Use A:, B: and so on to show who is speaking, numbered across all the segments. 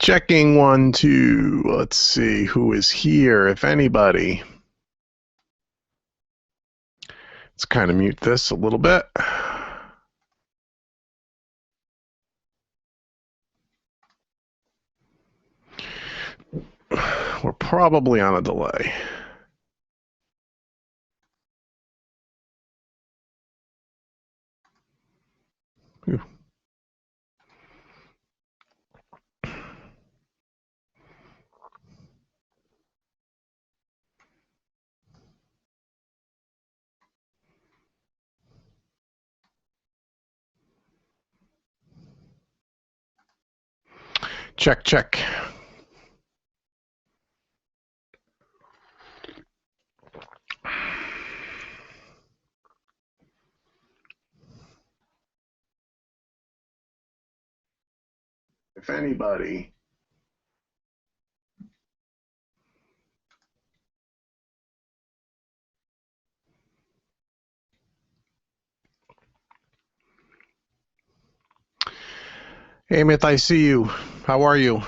A: Checking 1, 2. Let's see who is here, if anybody. Let's kind of mute this a little bit. We're probably on a delay. Whew. Check, check. If anybody. Amit, I see you. How are you?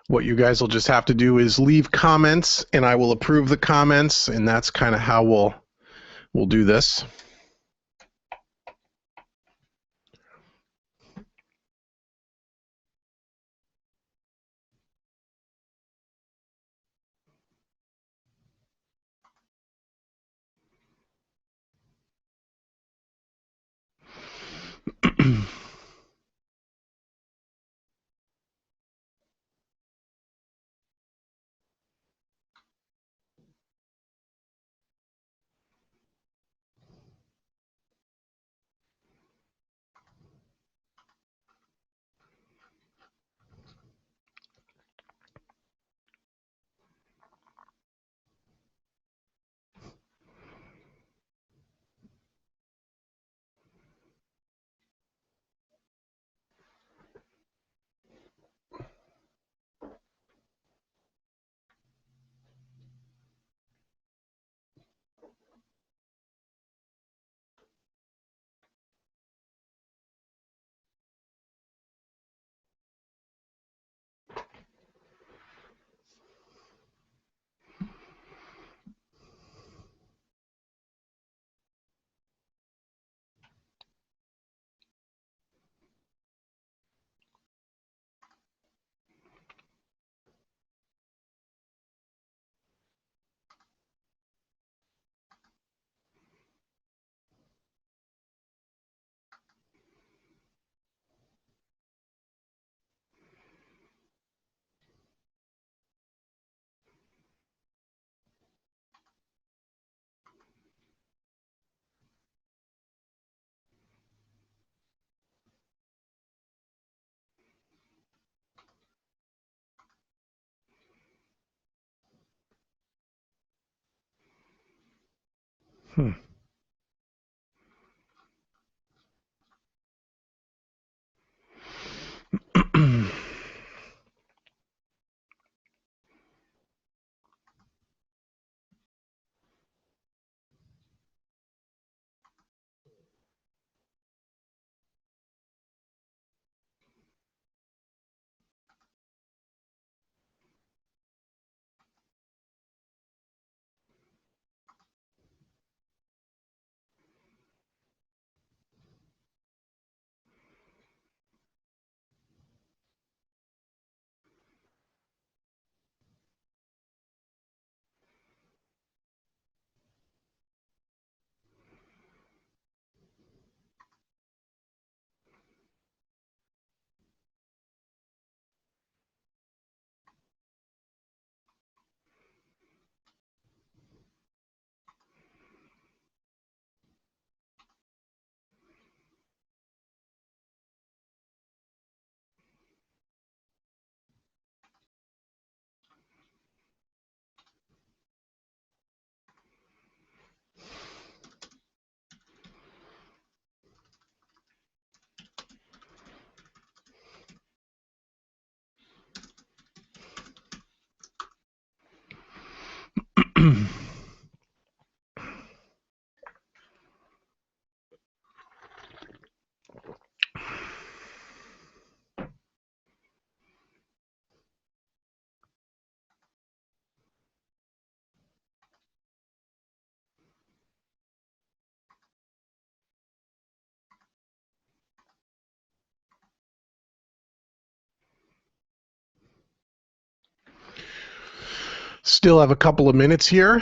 A: What you guys will just have to do is leave comments, and I will approve the comments, and that's kind of how we'll do this. Hmm. Still have a couple of minutes here.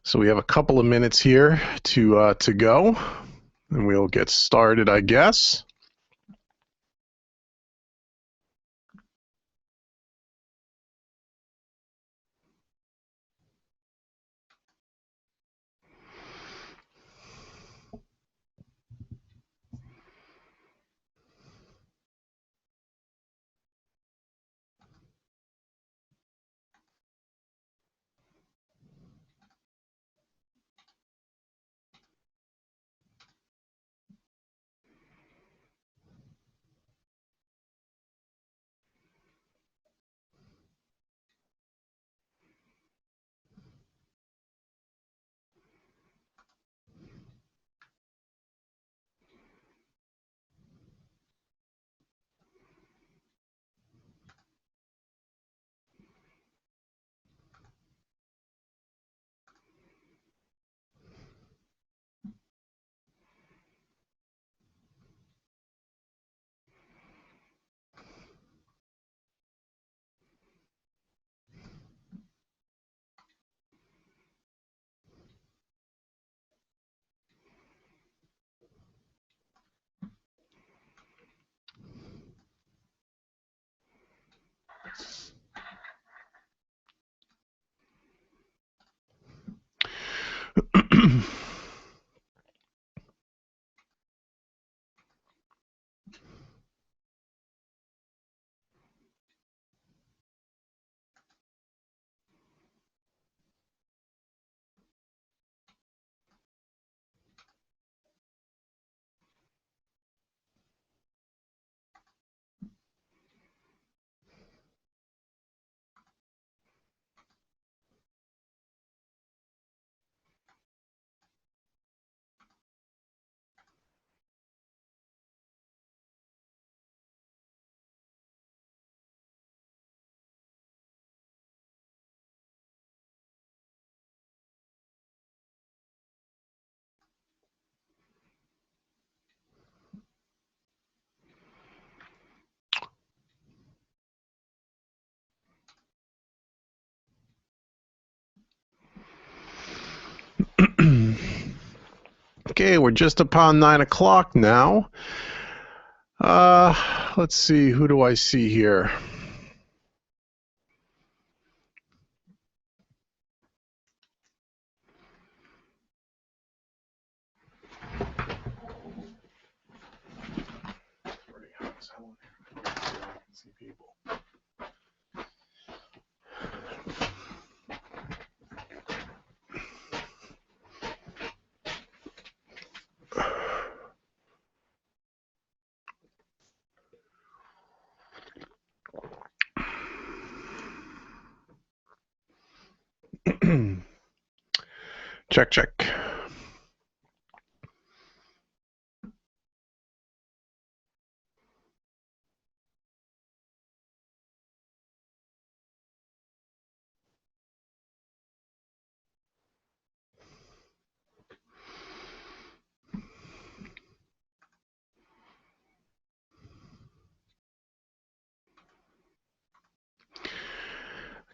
A: So we have a couple of minutes here to go, and we'll get started, I guess. Okay, we're just upon 9 o'clock now. Let's see, who do I see here? Check, check.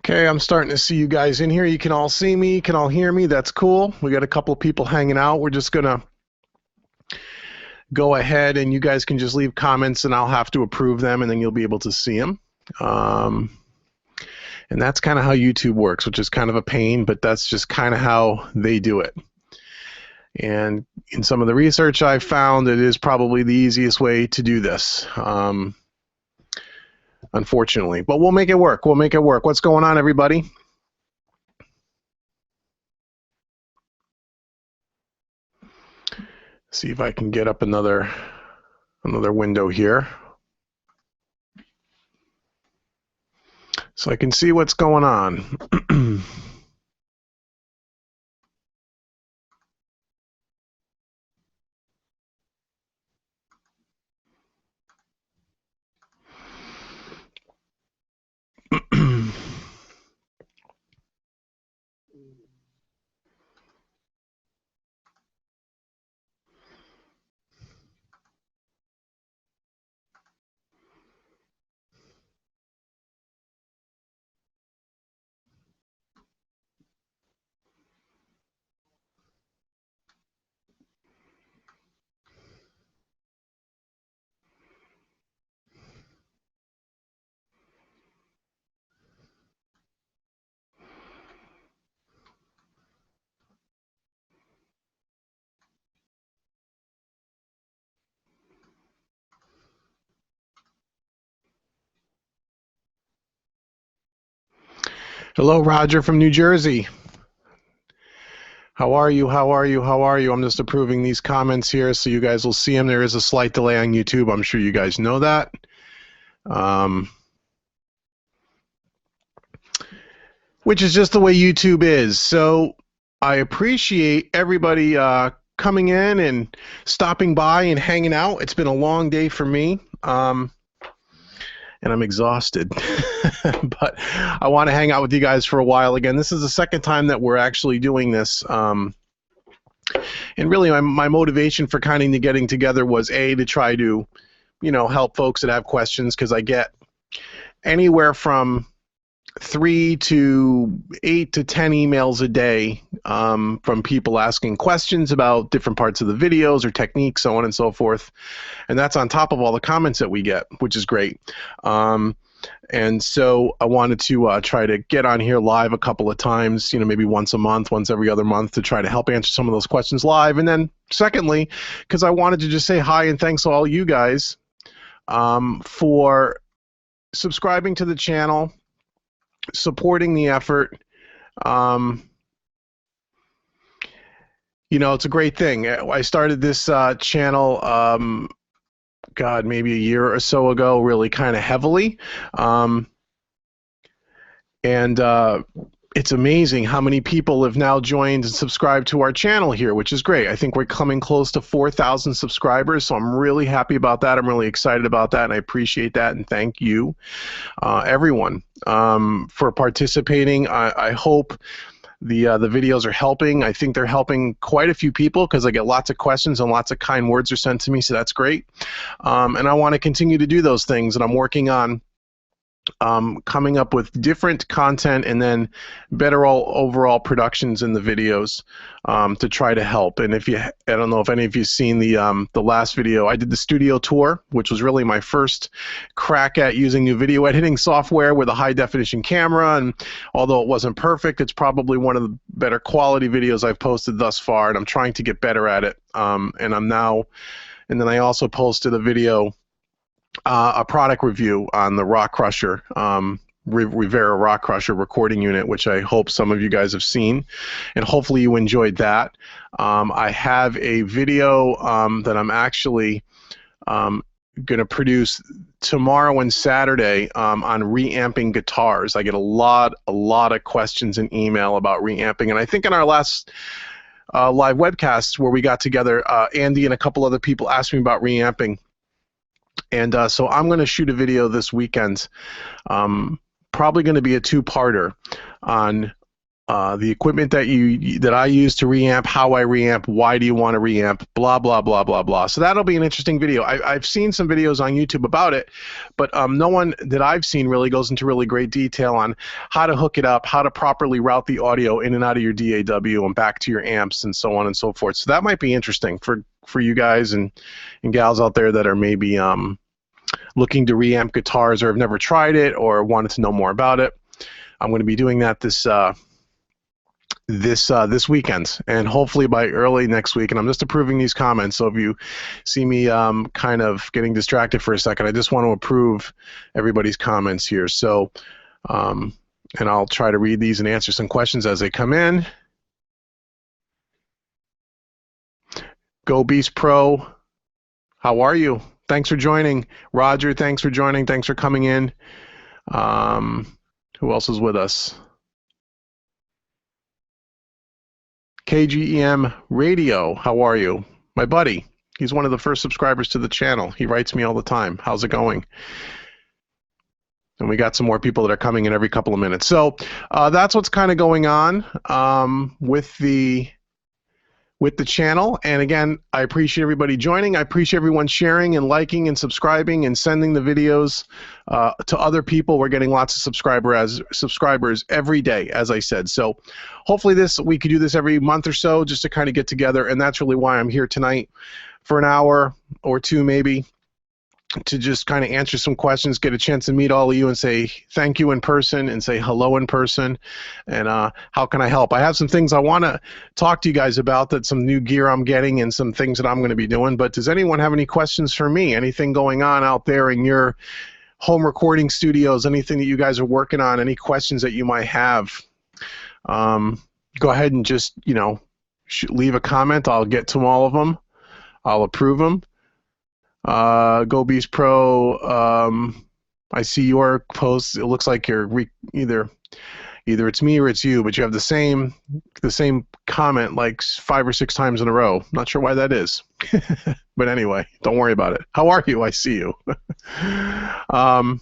A: Okay, I'm starting to see you guys in here. You can all see me, you can all hear me. That's cool. We got a couple of people hanging out. We're just gonna go ahead and you guys can just leave comments and I'll have to approve them and then you'll be able to see them. And that's kind of how YouTube works, which is kind of a pain, but that's just kind of how they do it. And in some of the research I've found, it is probably the easiest way to do this, unfortunately. But we'll make it work. We'll make it work. What's going on, everybody? See if I can get up another window here, so I can see what's going on. Hello, Roger from New Jersey. How are you? How are you? How are you? I'm just approving these comments here so you guys will see them. There is a slight delay on YouTube. I'm sure you guys know that. Which is just the way YouTube is. So I appreciate everybody coming in and stopping by and hanging out. It's been a long day for me. And I'm exhausted, but I want to hang out with you guys for a while again. This is the second time that we're actually doing this. And really my motivation for kind of getting together was to try to, help folks that have questions, because I get anywhere from 3 to 8 to 10 emails a day from people asking questions about different parts of the videos or techniques, so on and so forth. And that's on top of all the comments that we get, which is great. And so I wanted to try to get on here live a couple of times, maybe once a month, once every other month, to try to help answer some of those questions live. And then secondly, because I wanted to just say hi and thanks to all you guys for subscribing to the channel, supporting the effort. It's a great thing. I started this channel maybe a year or so ago, really kind of heavily. It's amazing how many people have now joined and subscribed to our channel here, which is great. I think we're coming close to 4,000 subscribers, so I'm really happy about that. I'm really excited about that, and I appreciate that, and thank you, everyone, for participating. I hope the videos are helping. I think they're helping quite a few people, because I get lots of questions and lots of kind words are sent to me, so that's great. And I want to continue to do those things, and I'm working on coming up with different content and then better overall productions in the videos to try to help. And I don't know if any of you've seen the last video. I did the studio tour, which was really my first crack at using new video editing software with a high definition camera. And although it wasn't perfect, it's probably one of the better quality videos I've posted thus far, and I'm trying to get better at it. And then I also posted a video, a product review on the Rock Crusher, Rivera Rock Crusher recording unit, which I hope some of you guys have seen, and hopefully you enjoyed that. I have a video that I'm actually going to produce tomorrow and Saturday on reamping guitars. I get a lot of questions in email about reamping, and I think in our last live webcast where we got together, Andy and a couple other people asked me about reamping. And so I'm going to shoot a video this weekend, probably going to be a two-parter on the equipment that I use to reamp, how I reamp, why do you want to reamp, blah, blah, blah, blah, blah. So that'll be an interesting video. I've seen some videos on YouTube about it, but no one that I've seen really goes into really great detail on how to hook it up, how to properly route the audio in and out of your DAW and back to your amps and so on and so forth. So that might be interesting for you guys and gals out there that are maybe looking to reamp guitars or have never tried it or wanted to know more about it. I'm going to be doing that this weekend, and hopefully by early next week. And I'm just approving these comments, so if you see me kind of getting distracted for a second, I just want to approve everybody's comments here. So and I'll try to read these and answer some questions as they come in. Go Beast Pro, how are you? Thanks for joining. Roger, thanks for joining. Thanks for coming in. Who else is with us? KGEM Radio, how are you? My buddy, he's one of the first subscribers to the channel. He writes me all the time. How's it going? And we got some more people that are coming in every couple of minutes. So that's what's kind of going on with the channel. And again, I appreciate everybody joining. I appreciate everyone sharing and liking and subscribing and sending the videos to other people. We're getting lots of subscribers every day, as I said. So hopefully we could do this every month or so just to kind of get together. And that's really why I'm here tonight for an hour or two maybe, to just kind of answer some questions, get a chance to meet all of you and say thank you in person and say hello in person, and how can I help? I have some things I want to talk to you guys about, that some new gear I'm getting and some things that I'm going to be doing. But does anyone have any questions for me? Anything going on out there in your home recording studios? Anything that you guys are working on? Any questions that you might have? Go ahead and just, leave a comment. I'll get to all of them. I'll approve them. Go Beast Pro, I see your posts. It looks like you're either it's me or it's you, but you have the same comment like 5 or 6 times in a row. Not sure why that is. But anyway, don't worry about it. How are you? I see you. So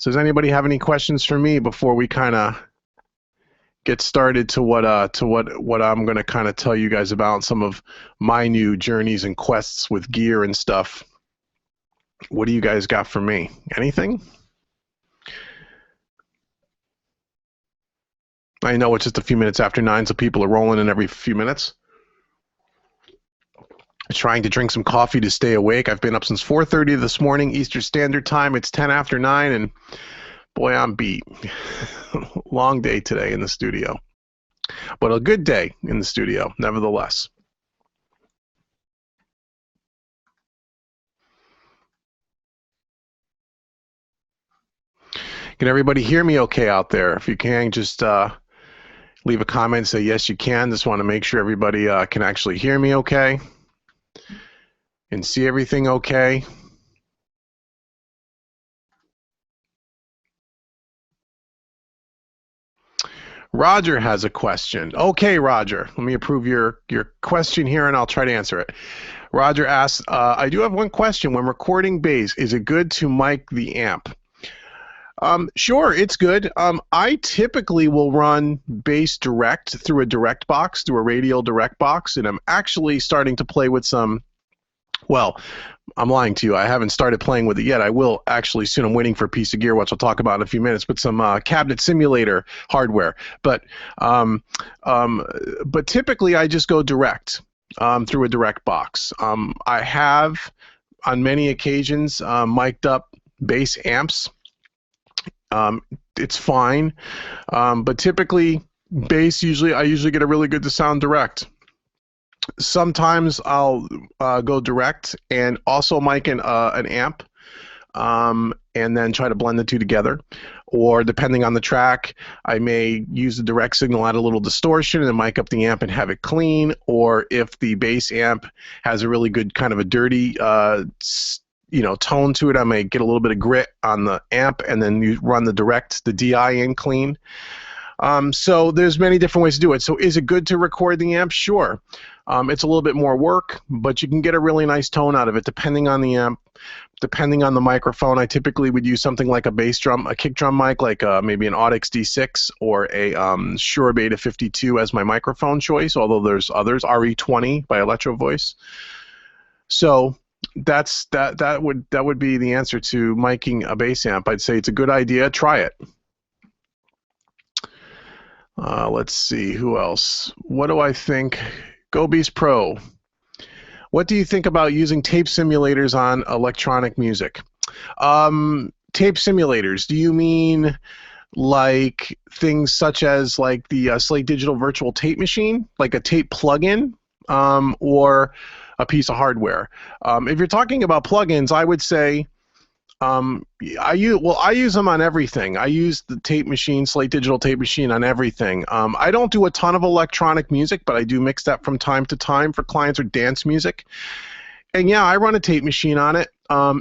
A: does anybody have any questions for me before we kind of get started to what I'm going to kind of tell you guys about, some of my new journeys and quests with gear and stuff? What do you guys got for me? Anything? I know it's just a few minutes after 9, so people are rolling in every few minutes. Trying to drink some coffee to stay awake. I've been up since 4:30 this morning, Eastern Standard Time. It's 10 after 9, and boy, I'm beat. Long day today in the studio, but a good day in the studio, nevertheless. Can everybody hear me okay out there? If you can, just leave a comment, say yes, you can. Just want to make sure everybody can actually hear me okay and see everything okay. Roger has a question. Okay, Roger, let me approve your question here, and I'll try to answer it. Roger asks, I do have one question. When recording bass, is it good to mic the amp? Sure, it's good. I typically will run bass direct through a direct box, through a radial direct box, and I'm actually starting to play with some, well, I'm lying to you. I haven't started playing with it yet. I will actually soon. I'm waiting for a piece of gear, which I'll talk about in a few minutes, but some cabinet simulator hardware. But typically I just go direct through a direct box. I have, on many occasions, mic'd up bass amps. It's fine, but typically bass, I usually get a really good sound direct. Sometimes I'll go direct and also mic an amp, and then try to blend the two together. Or depending on the track, I may use the direct signal, add a little distortion, and then mic up the amp and have it clean. Or if the bass amp has a really good kind of a dirty tone to it, I may get a little bit of grit on the amp and then you run the direct, the DI in clean. So there's many different ways to do it. So is it good to record the amp? Sure. It's a little bit more work, but you can get a really nice tone out of it depending on the amp, depending on the microphone. I typically would use something like a kick drum mic, like maybe an Audix D6 or a Shure Beta 52 as my microphone choice, although there's others, RE20 by Electro Voice. So that would be the answer to miking a bass amp. I'd say it's a good idea. Try it. Let's see, who else? What do I think? Go Beast Pro. What do you think about using tape simulators on electronic music? Tape simulators, do you mean like things such as like the Slate Digital virtual tape machine, like a tape plugin, or a piece of hardware. If you're talking about plugins, I would say I use them on everything. I use the tape machine, Slate Digital tape machine, on everything. I don't do a ton of electronic music, but I do mix that from time to time for clients or dance music. And yeah, I run a tape machine on it.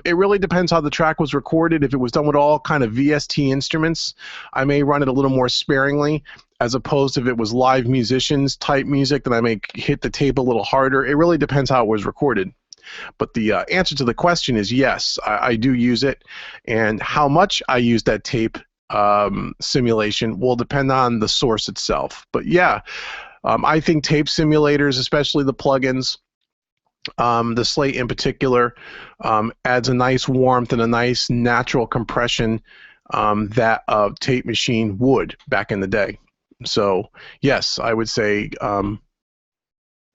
A: It really depends how the track was recorded. If it was done with all kind of VST instruments, I may run it a little more sparingly, as opposed to if it was live musicians type music, then I may hit the tape a little harder. It really depends how it was recorded. But the answer to the question is yes, I do use it. And how much I use that tape simulation will depend on the source itself. But yeah, I think tape simulators, especially the plugins, the Slate in particular, adds a nice warmth and a nice natural compression that a tape machine would back in the day. So yes, I would say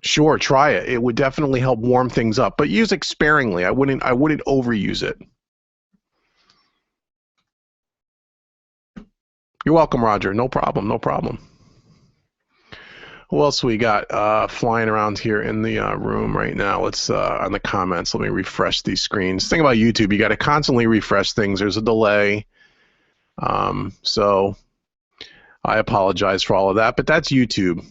A: sure, try it. It would definitely help warm things up, but use it sparingly. I wouldn't overuse it. You're welcome, Roger. No problem. No problem. Who else we got flying around here in the room right now? Let's on the comments. Let me refresh these screens. Thing about YouTube, you got to constantly refresh things. There's a delay, so I apologize for all of that. But that's YouTube.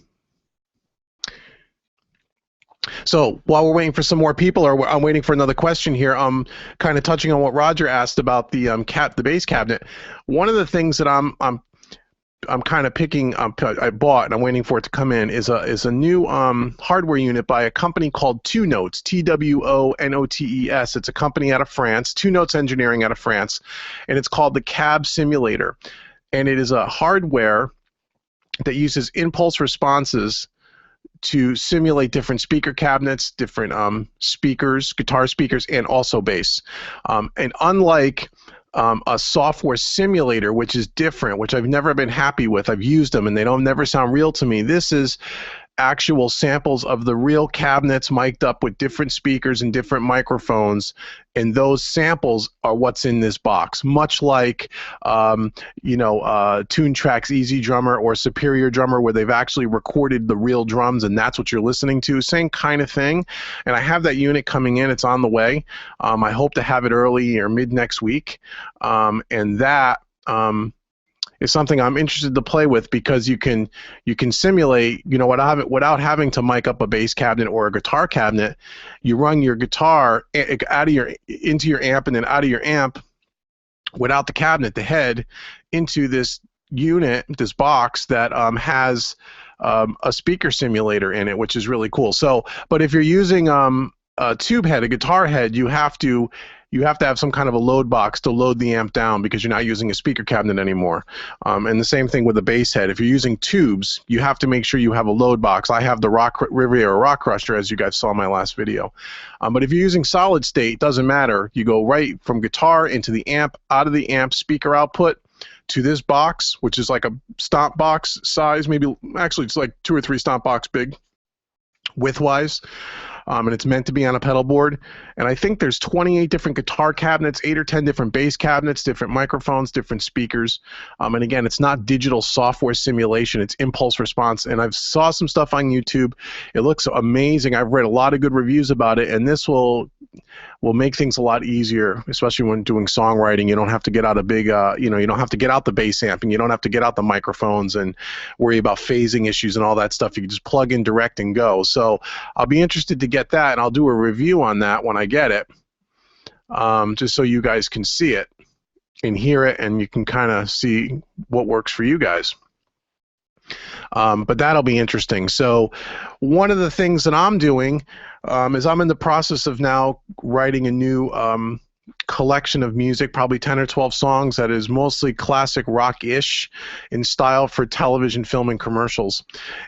A: So while we're waiting for some more people, or I'm waiting for another question here, I'm kind of touching on what Roger asked about the the bass cabinet. One of the things that I'm kind of picking, I bought and I'm waiting for it to come in, is a new hardware unit by a company called Two Notes, TWONOTES. It's a company out of France, Two Notes Engineering out of France, and it's called the Cab Simulator. And it is a hardware that uses impulse responses to simulate different speaker cabinets, different speakers, guitar speakers, and also bass. And unlike a software simulator, which is different, which I've never been happy with, I've used them and they don't never sound real to me, this is actual samples of the real cabinets mic'd up with different speakers and different microphones, and those samples are what's in this box. Much like Tune Track's Easy Drummer or Superior Drummer, where they've actually recorded the real drums and that's what you're listening to. Same kind of thing. And I have that unit coming in. It's on the way. I hope to have it early or mid next week. And that is something I'm interested to play with, because you can simulate, without having to mic up a bass cabinet or a guitar cabinet. You run your guitar into your amp and then out of your amp without the cabinet, the head, into this unit, this box that has a speaker simulator in it, which is really cool. So, but if you're using a tube head, a guitar head, you have to have some kind of a load box to load the amp down, because you're not using a speaker cabinet anymore. And the same thing with the bass head. If you're using tubes, you have to make sure you have a load box. I have the Riviera Rock Crusher, as you guys saw in my last video. But if you're using solid state, it doesn't matter. You go right from guitar into the amp, out of the amp speaker output to this box, which is like a stomp box size, maybe actually it's like 2 or 3 stomp box big width-wise. And it's meant to be on a pedal board. And I think there's 28 different guitar cabinets, 8 or 10 different bass cabinets, different microphones, different speakers. And again, it's not digital software simulation, it's impulse response. And I've saw some stuff on YouTube. It looks amazing. I've read a lot of good reviews about it, and this will make things a lot easier, especially when doing songwriting. You don't have to get out a big, you don't have to get out the bass amp, and you don't have to get out the microphones and worry about phasing issues and all that stuff. You can just plug in direct and go. So I'll be interested to get that, and I'll do a review on that when I get it, just so you guys can see it and hear it, and you can kind of see what works for you guys. But that'll be interesting. So one of the things that I'm doing is I'm in the process of now writing a new collection of music, probably 10 or 12 songs, that is mostly classic rock-ish in style for television, film, and commercials.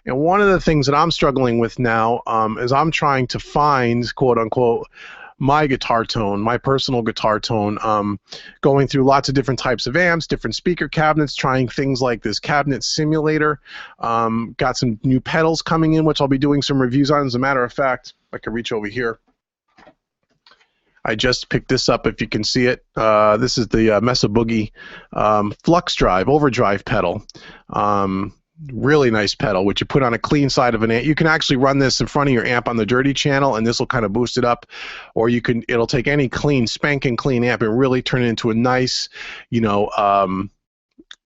A: And one of the things that I'm struggling with now is I'm trying to find, quote-unquote, my guitar tone, my personal guitar tone, going through lots of different types of amps, different speaker cabinets, trying things like this cabinet simulator. Got some new pedals coming in, which I'll be doing some reviews on. As a matter of fact, if I can reach over here, I just picked this up, if you can see it. This is the Mesa Boogie Flux Drive, overdrive pedal. Really nice pedal, which you put on a clean side of an amp. You can actually run this in front of your amp on the dirty channel, and this will kind of boost it up. Or it'll take any spanking clean amp and really turn it into a nice,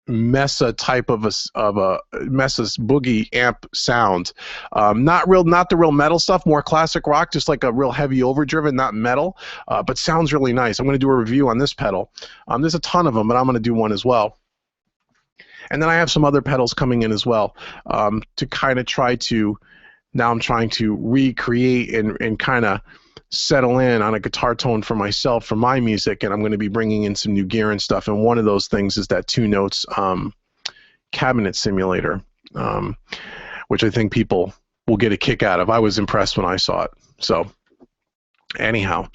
A: Mesa type of a Mesa's Boogie amp sound. Not the real metal stuff, more classic rock, just like a real heavy overdriven, not metal, but sounds really nice. I'm going to do a review on this pedal. There's a ton of them, but I'm going to do one as well. And then I have some other pedals coming in as well, to kind of now I'm trying to recreate and kind of settle in on a guitar tone for myself, for my music, and I'm going to be bringing in some new gear and stuff. And one of those things is that 2 Notes cabinet simulator, which I think people will get a kick out of. I was impressed when I saw it. So anyhow,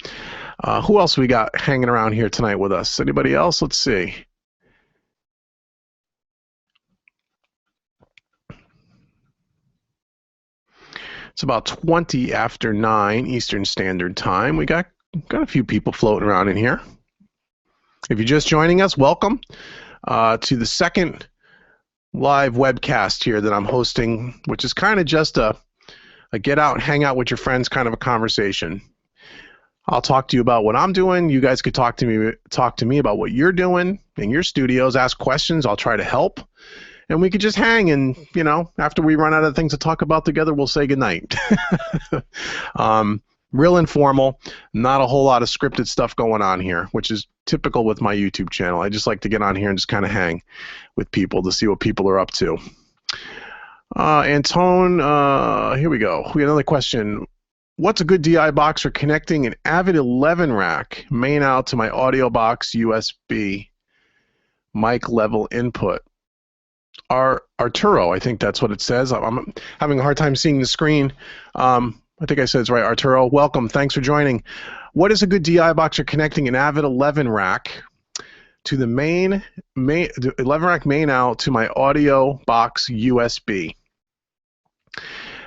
A: who else we got hanging around here tonight with us? Anybody else? Let's see. It's about 20 after 9 Eastern Standard Time. We got a few people floating around in here. If you're just joining us, welcome to the second live webcast here that I'm hosting, which is kind of just a get out and hang out with your friends kind of a conversation. I'll talk to you about what I'm doing. You guys could talk to me about what you're doing in your studios, ask questions. I'll try to help. And we could just hang, and after we run out of things to talk about together, we'll say goodnight. Real informal, not a whole lot of scripted stuff going on here, which is typical with my YouTube channel. I just like to get on here and just kind of hang with people to see what people are up to. Antone, here we go. We got another question. What's a good DI box for connecting an Avid 11 rack main out to my audio box USB mic level input? Arturo, I think that's what it says. I'm having a hard time seeing the screen. I think I said it's right. Arturo, welcome. Thanks for joining. What is a good DI box for connecting an Avid 11 rack to the the 11 rack main out to my audio box USB?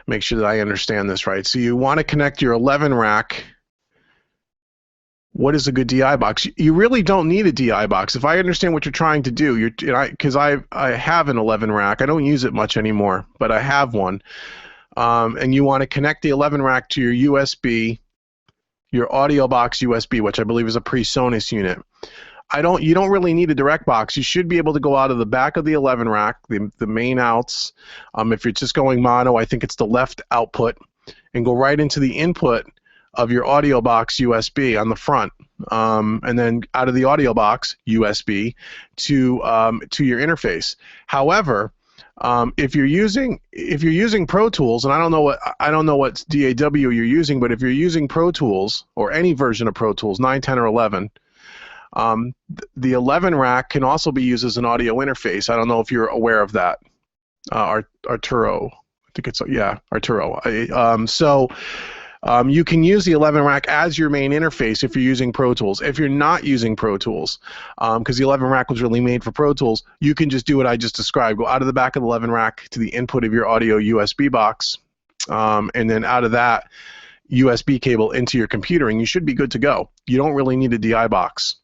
A: Make sure that I understand this right. So you want to connect your 11 rack. What is a good DI box? You really don't need a DI box. If I understand what you're trying to do, because I have an 11 rack. I don't use it much anymore, but I have one. And you want to connect the 11 rack to your USB, your audio box USB, which I believe is a pre-Sonus unit. You don't really need a direct box. You should be able to go out of the back of the 11 rack, the main outs. If you're just going mono, I think it's the left output, and go right into the input of your audio box USB on the front, and then out of the audio box USB to your interface. However, if you're using Pro Tools, and I don't know what DAW you're using, but if you're using Pro Tools or any version of Pro Tools, 9, 10, or 11, the 11 rack can also be used as an audio interface. I don't know if you're aware of that, Arturo. I think it's Arturo. You can use the 11 rack as your main interface if you're using Pro Tools. If you're not using Pro Tools, because the 11 rack was really made for Pro Tools, you can just do what I just described. Go out of the back of the 11 rack to the input of your audio USB box, and then out of that USB cable into your computer, and you should be good to go. You don't really need a DI box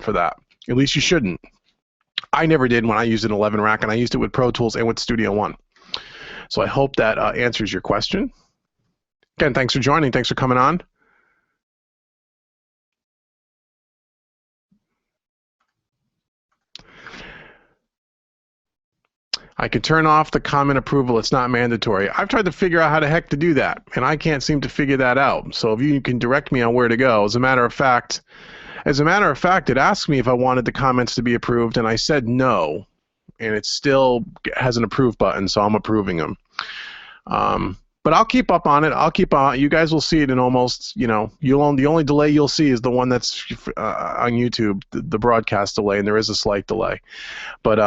A: for that. At least you shouldn't. I never did when I used an 11 rack, and I used it with Pro Tools and with Studio One. So I hope that answers your question. Again, thanks for joining. Thanks for coming on. I can turn off the comment approval. It's not mandatory. I've tried to figure out how the heck to do that, and I can't seem to figure that out. So if you can direct me on where to go. As a matter of fact, it asked me if I wanted the comments to be approved, and I said no, and it still has an approve button, so I'm approving them. But I'll keep up on it. I'll keep on. You guys will see it in almost, the only delay you'll see is the one that's on YouTube, the broadcast delay, and there is a slight delay, but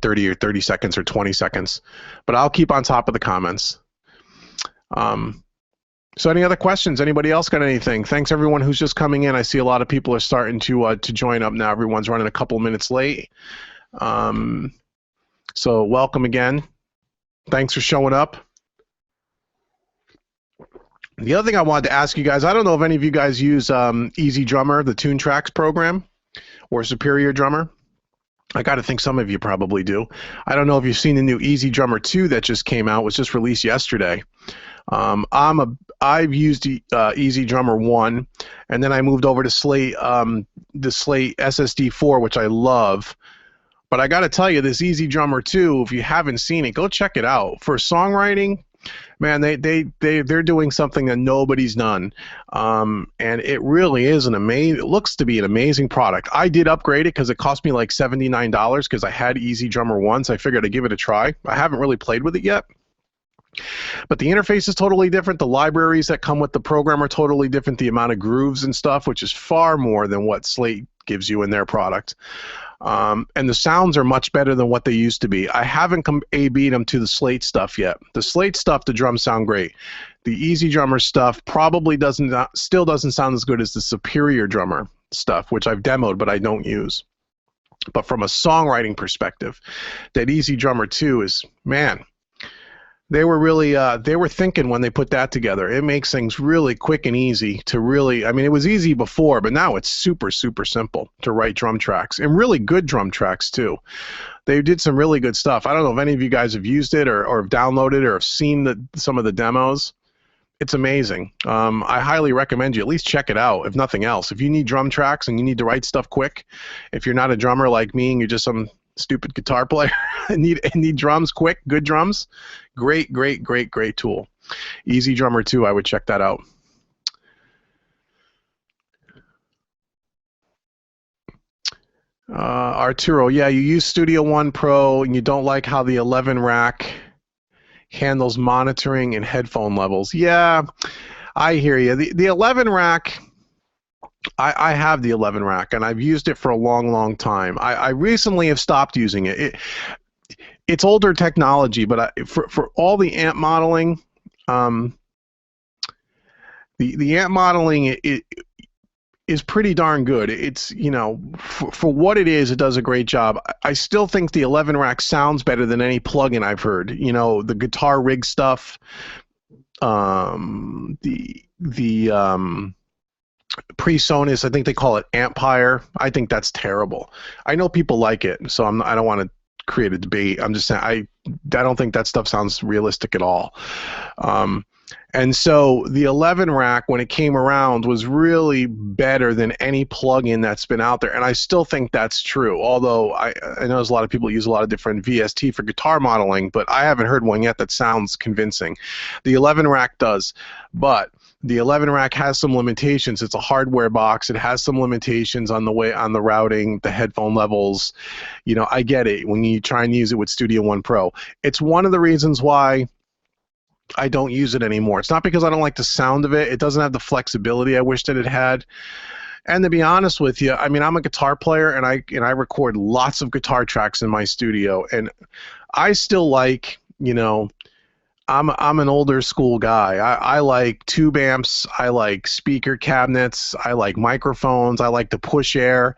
A: 30 seconds or 20 seconds. But I'll keep on top of the comments. So any other questions? Anybody else got anything? Thanks everyone who's just coming in. I see a lot of people are starting to join up now. Everyone's running a couple minutes late. So welcome again. Thanks for showing up. The other thing I wanted to ask you guys, I don't know if any of you guys use Easy Drummer, the Tune Tracks program, or Superior Drummer. I got to think some of you probably do. I don't know if you've seen the new Easy Drummer 2 that just came out, was just released yesterday. I've used Easy Drummer 1, and then I moved over to the Slate SSD4, which I love. But I got to tell you, this Easy Drummer 2, if you haven't seen it, go check it out. For songwriting, man, they're doing something that nobody's done, and it really is an amazing. It looks to be an amazing product. I did upgrade it because it cost me like $79 because I had Easy Drummer 1, so I figured I'd give it a try. I haven't really played with it yet. But the interface is totally different. The libraries that come with the program are totally different. The amount of grooves and stuff, which is far more than what Slate gives you in their product. And the sounds are much better than what they used to be. I haven't A/B'd them to the Slate stuff yet. The Slate stuff, the drums sound great. The Easy Drummer stuff probably still doesn't sound as good as the Superior Drummer stuff, which I've demoed but I don't use. But from a songwriting perspective, that Easy Drummer 2 is, man, they were really they were thinking when they put that together. It makes things really quick and easy to really, I mean, it was easy before, but now it's super, super simple to write drum tracks, and really good drum tracks too. They did some really good stuff. I don't know if any of you guys have used it or have downloaded it or have seen some of the demos. It's amazing. I highly recommend you at least check it out, if nothing else. If you need drum tracks and you need to write stuff quick, if you're not a drummer like me and you're just some stupid guitar player and need drums quick, good drums, great tool. Easy Drummer 2, I would check that out. Arturo, yeah, you use Studio One Pro and you don't like how the 11 rack handles monitoring and headphone levels. Yeah, I hear you. The 11 rack, I have the 11 rack and I've used it for a long time. I recently have stopped using it. It's older technology, but for all the amp modeling, the amp modeling it is pretty darn good. It's, you know, for what it is, it does a great job. I still think the 11 rack sounds better than any plugin I've heard. You know, the guitar rig stuff, the PreSonus, I think they call it Ampire. I think that's terrible. I know people like it, so I don't want to create a debate. I'm just saying I don't think that stuff sounds realistic at all. And so the 11 rack, when it came around, was really better than any plugin that's been out there. And I still think that's true, although I know there's a lot of people use a lot of different VST for guitar modeling, but I haven't heard one yet that sounds convincing. The 11 rack does, but the 11 rack has some limitations. It's a hardware box. It has some limitations on the routing, the headphone levels. You know, I get it when you try and use it with Studio One Pro. It's one of the reasons why I don't use it anymore. It's not because I don't like the sound of it. It doesn't have the flexibility I wish that it had. And to be honest with you, I mean, I'm a guitar player and I record lots of guitar tracks in my studio, and I still like, you know, I'm an older school guy. I like tube amps. I like speaker cabinets. I like microphones. I like to push air.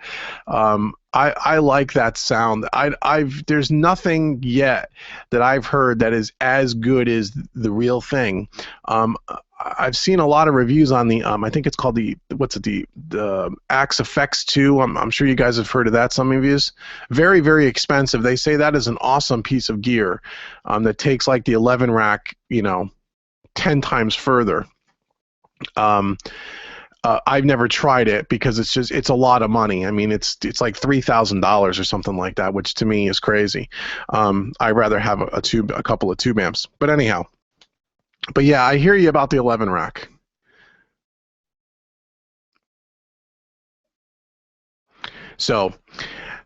A: I like that sound. There's nothing yet that I've heard that is as good as the real thing. I've seen a lot of reviews on the I think it's called the Axe FX 2. I'm sure you guys have heard of that. Some of you. Very expensive. They say that is an awesome piece of gear that takes like the 11 rack, you know, 10 times further. I've never tried it because it's a lot of money. I mean, it's like $3,000 or something like that, which to me is crazy. I'd rather have a couple of tube amps. But anyhow, but yeah, I hear you about the 11 rack. So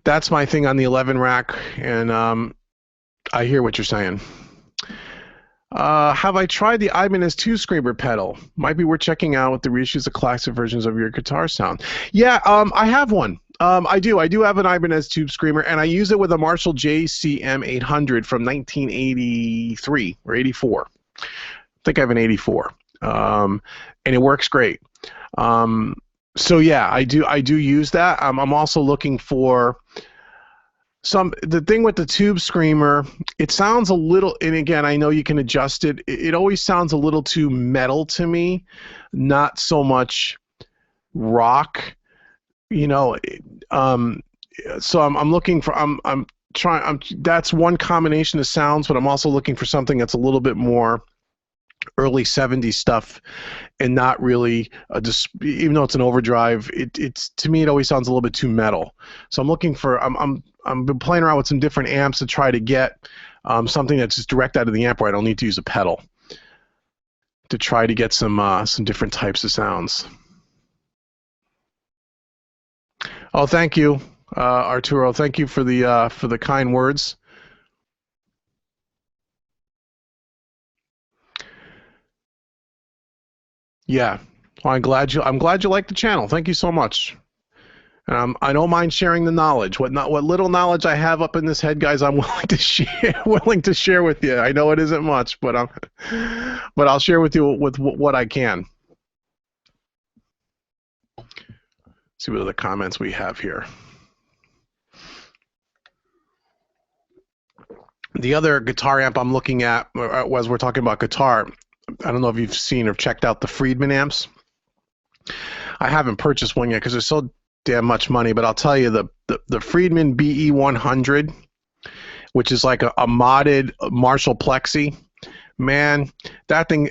A: that's my thing on the 11 rack, and I hear what you're saying. Have I tried the Ibanez 2 Screamer pedal? Might be worth checking out with the reissues of classic versions of your guitar sound. Yeah, I have one. I do have an Ibanez Tube Screamer, and I use it with a Marshall JCM 800 from 1983 or 84. I think I have an 84, and it works great. So yeah, I do use that. I'm also looking for The thing with the tube screamer, it sounds a little, and again, I know you can adjust it. It always sounds a little too metal to me, not so much rock. You know, so I'm looking for I'm trying that's one combination of sounds, but I'm also looking for something that's a little bit more early 70s stuff and not really just even though it's an overdrive, it's to me it always sounds a little bit too metal. So I'm looking for I'm been playing around with some different amps to try to get something that's just direct out of the amp where I don't need to use a pedal to try to get some different types of sounds. Oh, thank you, Arturo. Thank you for the kind words. Yeah, well, I'm glad you like the channel. Thank you so much. And I don't mind sharing the knowledge. What little knowledge I have up in this head, guys, I'm willing to share with you. I know it isn't much, but I'll share with you with what I can. See what other comments we have here. The other guitar amp I'm looking at, as we're talking about guitar, I don't know if you've seen or checked out the Friedman amps. I haven't purchased one yet because they're so damn much money, but I'll tell you the Friedman BE100, which is like a modded Marshall Plexi. Man, that thing,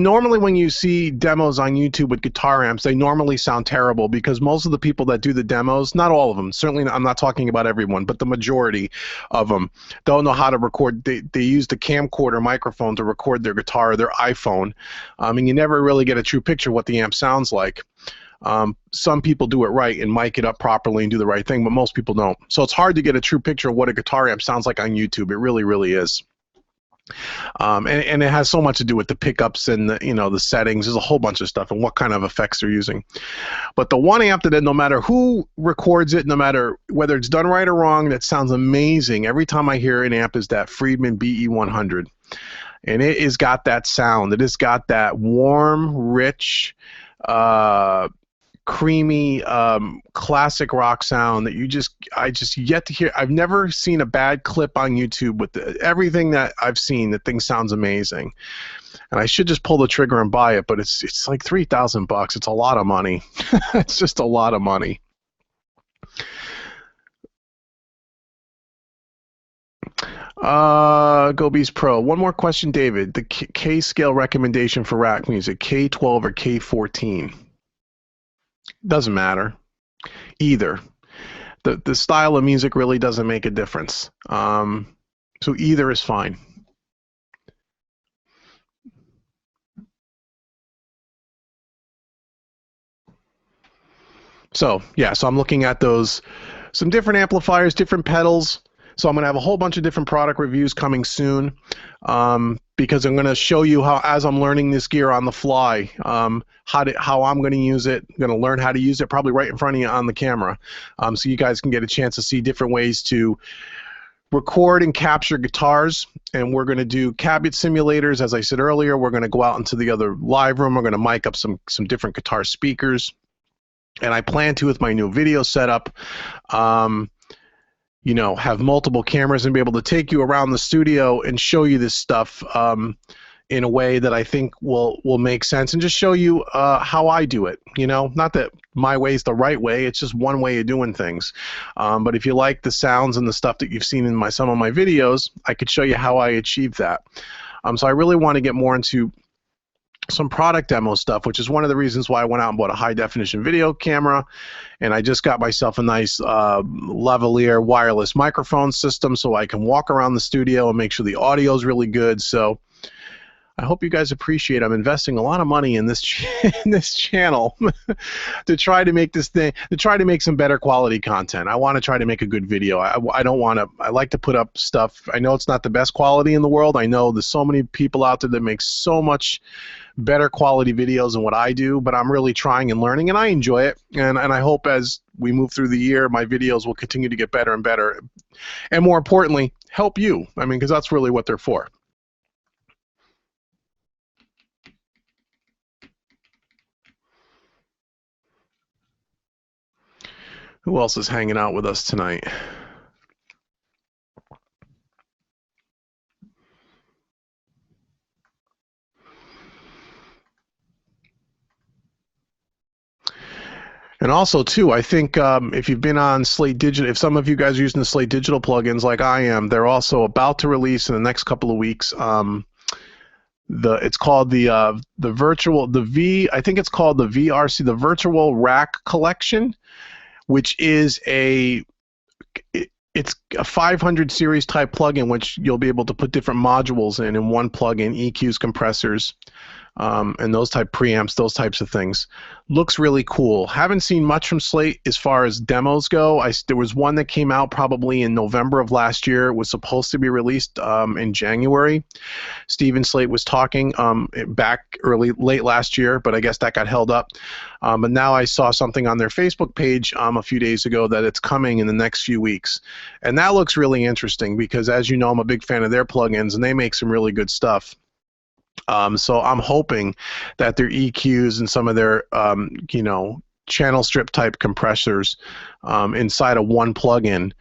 A: normally when you see demos on YouTube with guitar amps, they normally sound terrible because most of the people that do the demos, not all of them, certainly I'm not talking about everyone, but the majority of them don't know how to record. They use the camcorder microphone to record their guitar or their iPhone, and you never really get a true picture of what the amp sounds like. Some people do it right and mic it up properly and do the right thing, but most people don't. So it's hard to get a true picture of what a guitar amp sounds like on YouTube. It really, really is. And it has so much to do with the pickups and the settings. There's a whole bunch of stuff and what kind of effects they're using. But the one amp that no matter who records it, no matter whether it's done right or wrong, that sounds amazing every time I hear an amp is that Friedman BE100. And it has got that sound. It has got that warm, rich, creamy classic rock sound that I just yet to hear. I've never seen a bad clip on YouTube with everything that I've seen. The thing sounds amazing, and I should just pull the trigger and buy it. But it's like $3,000. It's a lot of money. It's just a lot of money. Go Beast Pro. One more question, David. The K scale recommendation for rack music: K12 or K14? Doesn't matter. Either. The style of music really doesn't make a difference. So either is fine. So yeah, so I'm looking at some different amplifiers, different pedals. So I'm going to have a whole bunch of different product reviews coming soon, because I'm going to show you how, as I'm learning this gear on the fly, how I'm going to use it. I'm going to learn how to use it probably right in front of you on the camera, so you guys can get a chance to see different ways to record and capture guitars. And we're going to do cabinet simulators. As I said earlier, we're going to go out into the other live room. We're going to mic up some different guitar speakers. And I plan to, with my new video setup, have multiple cameras and be able to take you around the studio and show you this stuff in a way that I think will make sense, and just show you how I do it. Not that my way is the right way, it's just one way of doing things. But if you like the sounds and the stuff that you've seen in some of my videos, I could show you how I achieve that. So I really want to get more into some product demo stuff, which is one of the reasons why I went out and bought a high definition video camera, and I just got myself a nice lavalier wireless microphone system so I can walk around the studio and make sure the audio is really good. So I hope you guys appreciate I'm investing a lot of money in this in this channel to try to make some better quality content. I want to try to make a good video. I don't want to. I like to put up stuff. I know it's not the best quality in the world. I know there's so many people out there that make so much better quality videos than what I do, but I'm really trying and learning, and I enjoy it. And I hope as we move through the year, my videos will continue to get better and better, and more importantly, help you. I mean, because that's really what they're for. Who else is hanging out with us tonight? And also, too, I think if you've been on Slate Digital, if some of you guys are using the Slate Digital plugins like I am, they're also about to release in the next couple of weeks. It's called the virtual the V I think it's called the VRC, the Virtual Rack Collection, which is it's a 500 series type plugin, which you'll be able to put different modules in one plugin, EQs, compressors, and those type preamps, those types of things. Looks really cool. Haven't seen much from Slate as far as demos go. There was one that came out probably in November of last year. It was supposed to be released in January. Steven Slate was talking back late last year, but I guess that got held up. But now I saw something on their Facebook page a few days ago that it's coming in the next few weeks. And that looks really interesting because, as you know, I'm a big fan of their plugins, and they make some really good stuff. So I'm hoping that their EQs and some of their, channel strip type compressors inside of one plugin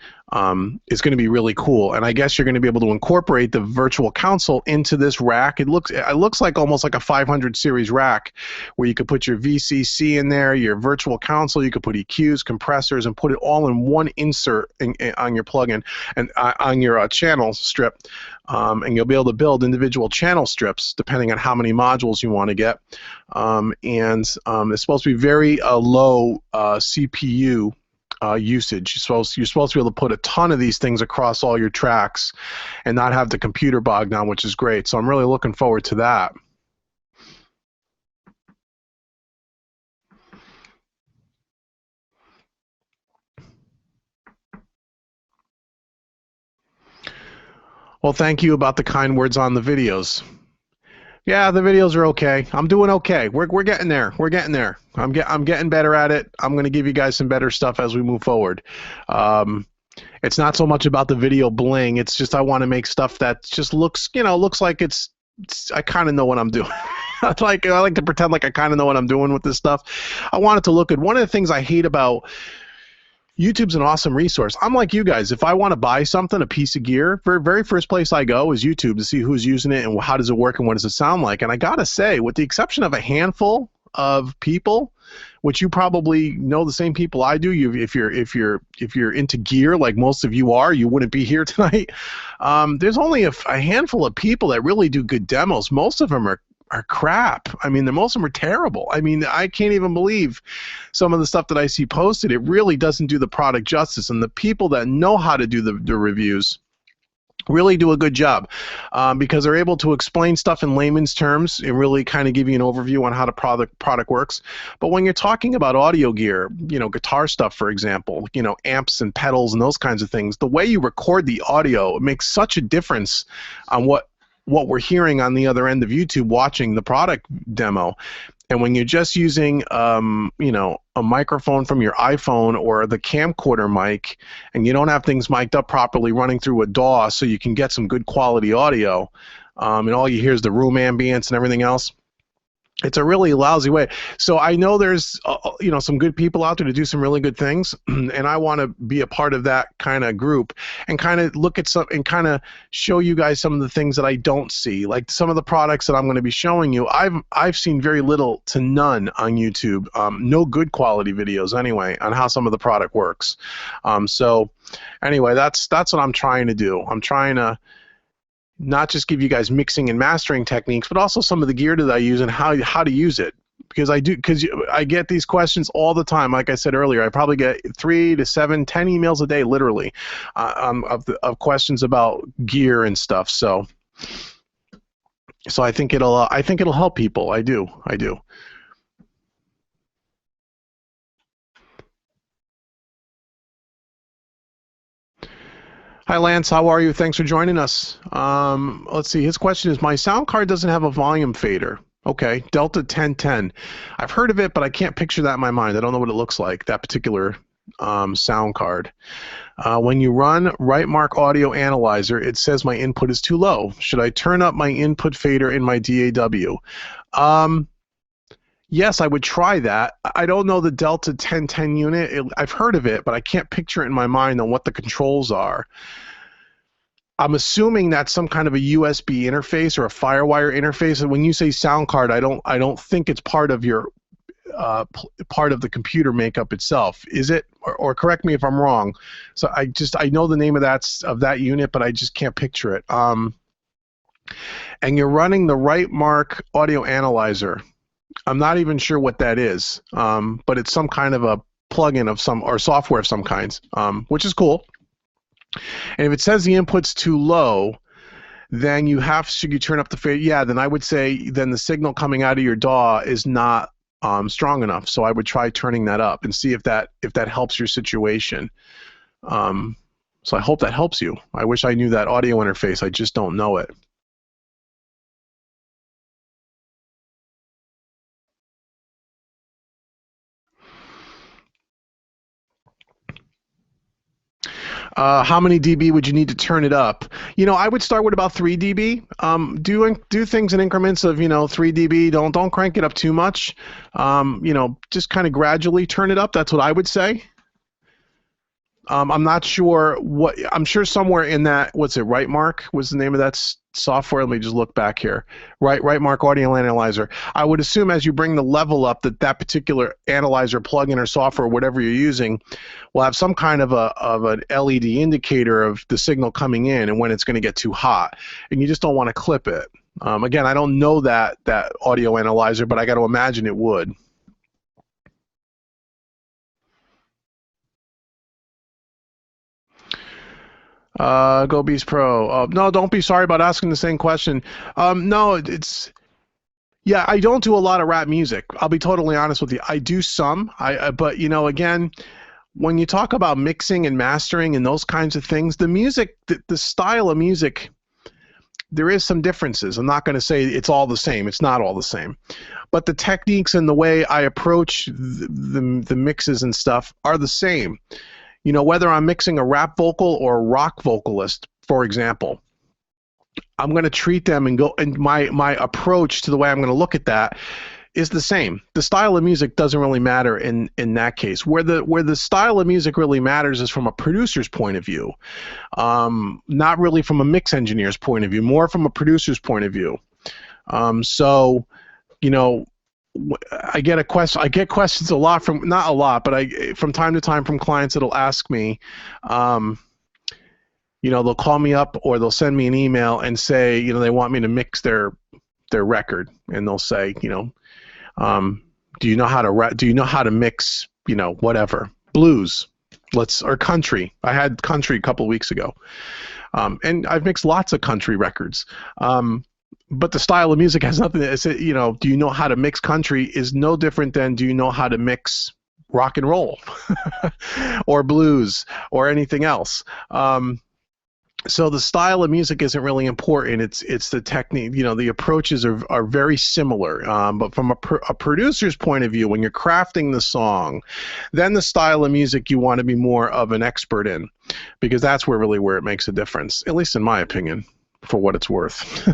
A: is going to be really cool. And I guess you're going to be able to incorporate the virtual console into this rack. It looks like almost like a 500 series rack where you could put your VCC in there, your virtual console, you could put EQs, compressors, and put it all in one insert on your plugin and on your channel strip. And you'll be able to build individual channel strips depending on how many modules you want to get. It's supposed to be very low CPU usage. You're supposed to be able to put a ton of these things across all your tracks and not have the computer bogged down, which is great. So I'm really looking forward to that. Well, thank you about the kind words on the videos. Yeah, the videos are okay. I'm doing okay. We're getting there. We're getting there. I'm getting better at it. I'm going to give you guys some better stuff as we move forward. It's not so much about the video bling. It's just I want to make stuff that just looks like it's I kind of know what I'm doing. I like to pretend like I kind of know what I'm doing with this stuff. I want it to look good. One of the things I hate about YouTube's an awesome resource. I'm like you guys. If I want to buy something, a piece of gear, very first place I go is YouTube to see who's using it and how does it work and what does it sound like. And I gotta say, with the exception of a handful of people, which you probably know the same people I do. If you're into gear like most of you are, you wouldn't be here tonight. There's only a handful of people that really do good demos. Most of them are crap. I mean, most of them are terrible. I mean, I can't even believe some of the stuff that I see posted. It really doesn't do the product justice. And the people that know how to do the reviews really do a good job because they're able to explain stuff in layman's terms and really kind of give you an overview on how the product works. But when you're talking about audio gear, guitar stuff, for example, amps and pedals and those kinds of things, the way you record the audio, it makes such a difference on what we're hearing on the other end of YouTube watching the product demo. And when you're just using, a microphone from your iPhone or the camcorder mic, and you don't have things mic'd up properly running through a DAW so you can get some good quality audio, and all you hear is the room ambience and everything else, it's a really lousy way. So I know there's some good people out there to do some really good things, and I want to be a part of that kind of group and kind of look at some and kind of show you guys some of the things that I don't see. Like some of the products that I'm going to be showing you, I've seen very little to none on YouTube. No good quality videos anyway on how some of the product works. So anyway, that's what I'm trying to do. I'm trying to not just give you guys mixing and mastering techniques, but also some of the gear that I use and how to use it. Because I get these questions all the time. Like I said earlier, I probably get 3 to 7, 10 emails a day, literally, of questions about gear and stuff. So I think it'll help people. I do. Hi, Lance. How are you? Thanks for joining us. Let's see. His question is, my sound card doesn't have a volume fader. Okay, Delta 1010. I've heard of it, but I can't picture that in my mind. I don't know what it looks like, that particular sound card. When you run Rightmark Audio Analyzer, it says my input is too low. Should I turn up my input fader in my DAW? Yes, I would try that. I don't know the Delta 1010 unit. I've heard of it, but I can't picture it in my mind on what the controls are. I'm assuming that's some kind of a USB interface or a FireWire interface. And when you say sound card, I don't think it's part of your part of the computer makeup itself. Is it? Or correct me if I'm wrong. So I know the name of that unit, but I just can't picture it. And you're running the Right Mark audio analyzer. I'm not even sure what that is, but it's some kind of a plugin of some or software of some kinds, which is cool. And if it says the input's too low, then should you turn up the phase? Yeah, then I would say then the signal coming out of your DAW is not strong enough. So I would try turning that up and see if that helps your situation. So I hope that helps you. I wish I knew that audio interface. I just don't know it. How many dB would you need to turn it up? I would start with about 3 dB. Do things in increments of 3 dB. Don't crank it up too much. Just kind of gradually turn it up. That's what I would say. I'm not sure what. I'm sure somewhere in that. What's it? Right Mark was the name of that software. Let me just look back here. Right Mark Audio Analyzer. I would assume as you bring the level up that particular analyzer plugin or software, whatever you're using, will have some kind of an LED indicator of the signal coming in and when it's going to get too hot, and you just don't want to clip it. Again, I don't know that audio analyzer, but I got to imagine it would. Go Beast Pro. No, don't be sorry about asking the same question. No, yeah, I don't do a lot of rap music. I'll be totally honest with you. I do some. But again, when you talk about mixing and mastering and those kinds of things, the music, the style of music, there is some differences. I'm not going to say it's all the same. It's not all the same. But the techniques and the way I approach the mixes and stuff are the same. Whether I'm mixing a rap vocal or a rock vocalist, for example, I'm going to treat them and my approach to the way I'm going to look at that is the same. The style of music doesn't really matter in that case. Where the style of music really matters is from a producer's point of view, not really from a mix engineer's point of view, more from a producer's point of view. I get questions a lot from, not a lot, but from time to time from clients that'll ask me, they'll call me up or they'll send me an email and say, they want me to mix their record, and they'll say, do you know how to mix, whatever, blues, or country. I had country a couple of weeks ago, and I've mixed lots of country records. But the style of music has nothing to say, do you know how to mix country is no different than do you know how to mix rock and roll or blues or anything else. So the style of music isn't really important. It's the technique. The approaches are very similar. But from a producer's point of view, when you're crafting the song, then the style of music you want to be more of an expert in, because that's where it makes a difference, at least in my opinion, for what it's worth.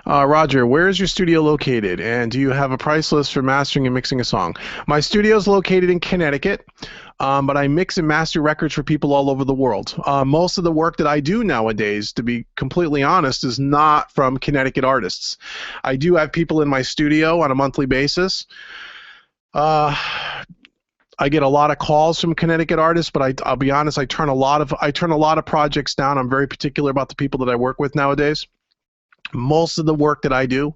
A: Roger, where is your studio located, and do you have a price list for mastering and mixing a song? My studio is located in Connecticut, but I mix and master records for people all over the world. Most of the work that I do nowadays, to be completely honest, is not from Connecticut artists. I do have people in my studio on a monthly basis. I get a lot of calls from Connecticut artists, but I'll be honest, I turn a lot of projects down. I'm very particular about the people that I work with nowadays. Most of the work that I do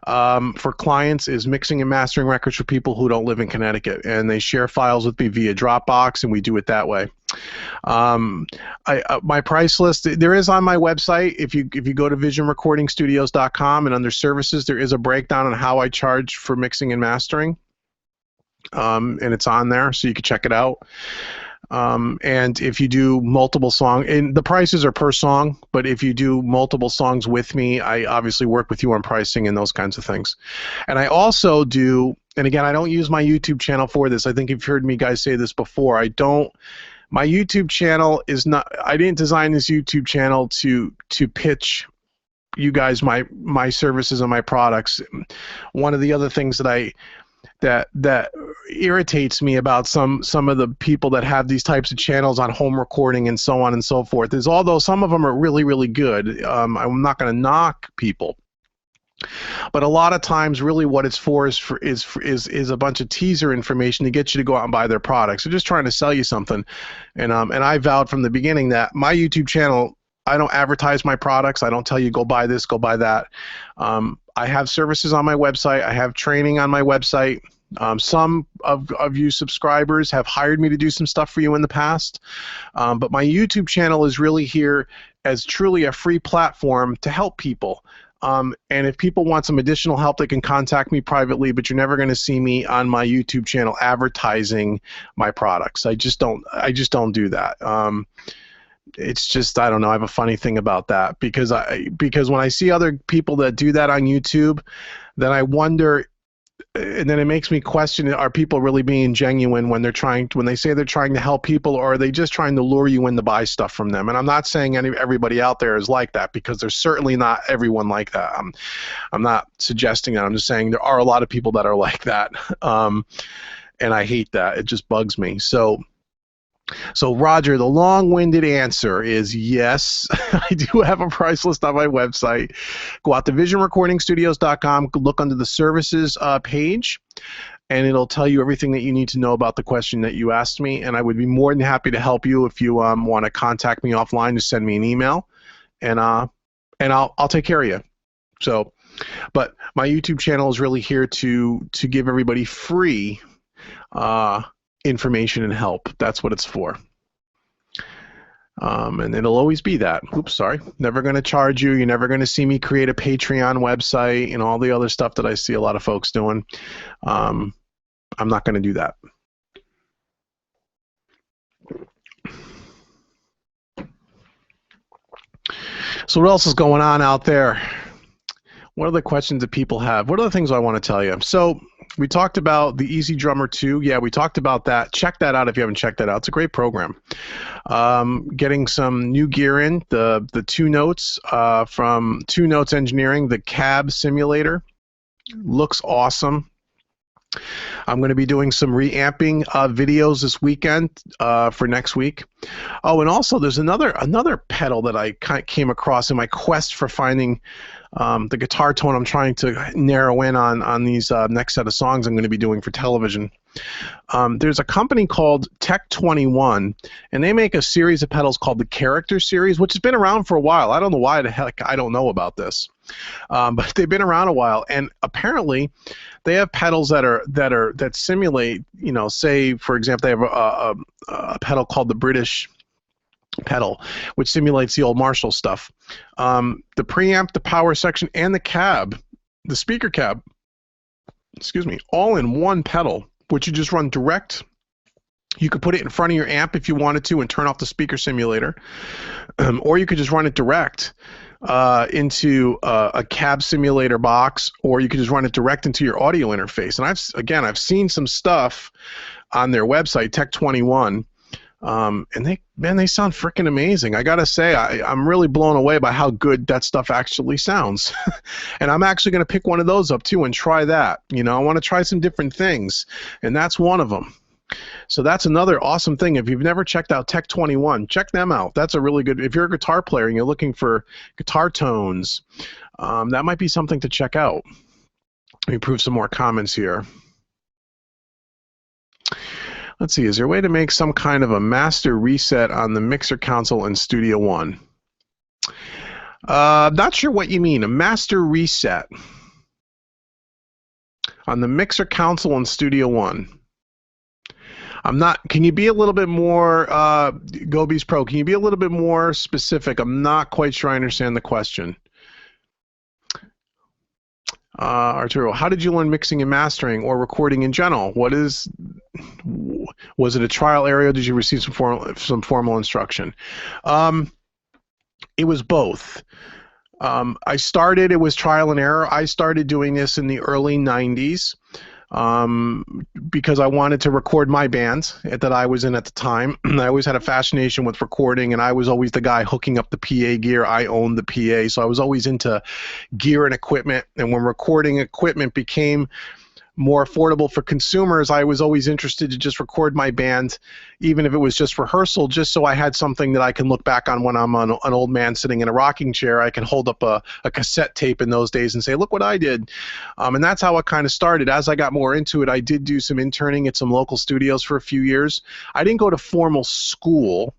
A: for clients is mixing and mastering records for people who don't live in Connecticut, and they share files with me via Dropbox, and we do it that way. My price list, there is on my website. If you go to visionrecordingstudios.com and under services, there is a breakdown on how I charge for mixing and mastering, and it's on there, so you can check it out. And if you do multiple songs, and the prices are per song, but if you do multiple songs with me, I obviously work with you on pricing and those kinds of things. And I also do, and again, I don't use my YouTube channel for this. I think you've heard me guys say this before. My YouTube channel is not, I didn't design this YouTube channel to pitch you guys my services and my products. One of the other things that irritates me about some of the people that have these types of channels on home recording and so on and so forth is, although some of them are really, really good, I'm not going to knock people. But a lot of times, really, what it's for is a bunch of teaser information to get you to go out and buy their products. They're just trying to sell you something. And I vowed from the beginning that my YouTube channel, I don't advertise my products. I don't tell you go buy this, go buy that. I have services on my website. I have training on my website. Some of you subscribers have hired me to do some stuff for you in the past. But my YouTube channel is really here as truly a free platform to help people. And if people want some additional help, they can contact me privately, but you're never going to see me on my YouTube channel advertising my products. I just don't do that. It's just, I don't know, I have a funny thing about that, because when I see other people that do that on YouTube, then I wonder, and then it makes me question, are people really being genuine when they say they're trying to help people, or are they just trying to lure you in to buy stuff from them? And I'm not saying everybody out there is like that, because there's certainly not everyone like that. I'm not suggesting that. I'm just saying there are a lot of people that are like that, and I hate that. It just bugs me. So Roger, the long-winded answer is yes, I do have a price list on my website. Go out to visionrecordingstudios.com, look under the services page, and it'll tell you everything that you need to know about the question that you asked me, and I would be more than happy to help you. If you want to contact me offline, just send me an email, and I'll take care of you. So, but my YouTube channel is really here to give everybody free information and help. That's what it's for. And it'll always be that. Oops, sorry. Never going to charge you. You're never going to see me create a Patreon website and all the other stuff that I see a lot of folks doing. I'm not going to do that. So what else is going on out there? What are the questions that people have? What are the things I want to tell you? So we talked about the Easy Drummer 2. Yeah, we talked about that. Check that out if you haven't checked that out. It's a great program. Getting some new gear in, the 2 Notes from 2 Notes Engineering, the cab simulator. Looks awesome. I'm going to be doing some reamping videos this weekend for next week. Oh, and also there's another pedal that I came across in my quest for finding the guitar tone I'm trying to narrow in on these next set of songs I'm going to be doing for television. There's a company called Tech 21, and they make a series of pedals called the Character Series, which has been around for a while. I don't know why the heck I don't know about this, but they've been around a while, and apparently they have pedals that simulate, you know, say for example, they have a pedal called the British pedal, which simulates the old Marshall stuff. The preamp, the power section, and the cab, the speaker cab, excuse me, all in one pedal, which you just run direct. You could put it in front of your amp if you wanted to and turn off the speaker simulator, or you could just run it direct into a cab simulator box, or you could just run it direct into your audio interface. And I've seen some stuff on their website, Tech 21, and they sound freaking amazing. I gotta say, I'm really blown away by how good that stuff actually sounds. And I'm actually gonna pick one of those up too and try that. You know, I want to try some different things, and that's one of them. So that's another awesome thing. If you've never checked out Tech 21, check them out. That's a really good, if you're a guitar player and you're looking for guitar tones, that might be something to check out. Let me prove some more comments here. Let's see, is there a way to make some kind of a master reset on the mixer console in Studio One? Not sure what you mean, a master reset on the mixer console in Studio One. I'm not, can you be a little bit more, Gobies Pro, can you be a little bit more specific? I'm not quite sure I understand the question. Arturo, how did you learn mixing and mastering or recording in general? Was it a trial area? Did you receive some formal instruction? It was both. It was trial and error. I started doing this in the early 90s. Because I wanted to record my band that I was in at the time. I always had a fascination with recording, and I was always the guy hooking up the PA gear. I owned the PA, so I was always into gear and equipment. And when recording equipment became more affordable for consumers, I was always interested to just record my band, even if it was just rehearsal, just so I had something that I can look back on when I'm an old man sitting in a rocking chair. I can hold up a cassette tape in those days and say, look what I did. And that's how it kind of started. As I got more into it, I did do some interning at some local studios for a few years. I didn't go to formal school,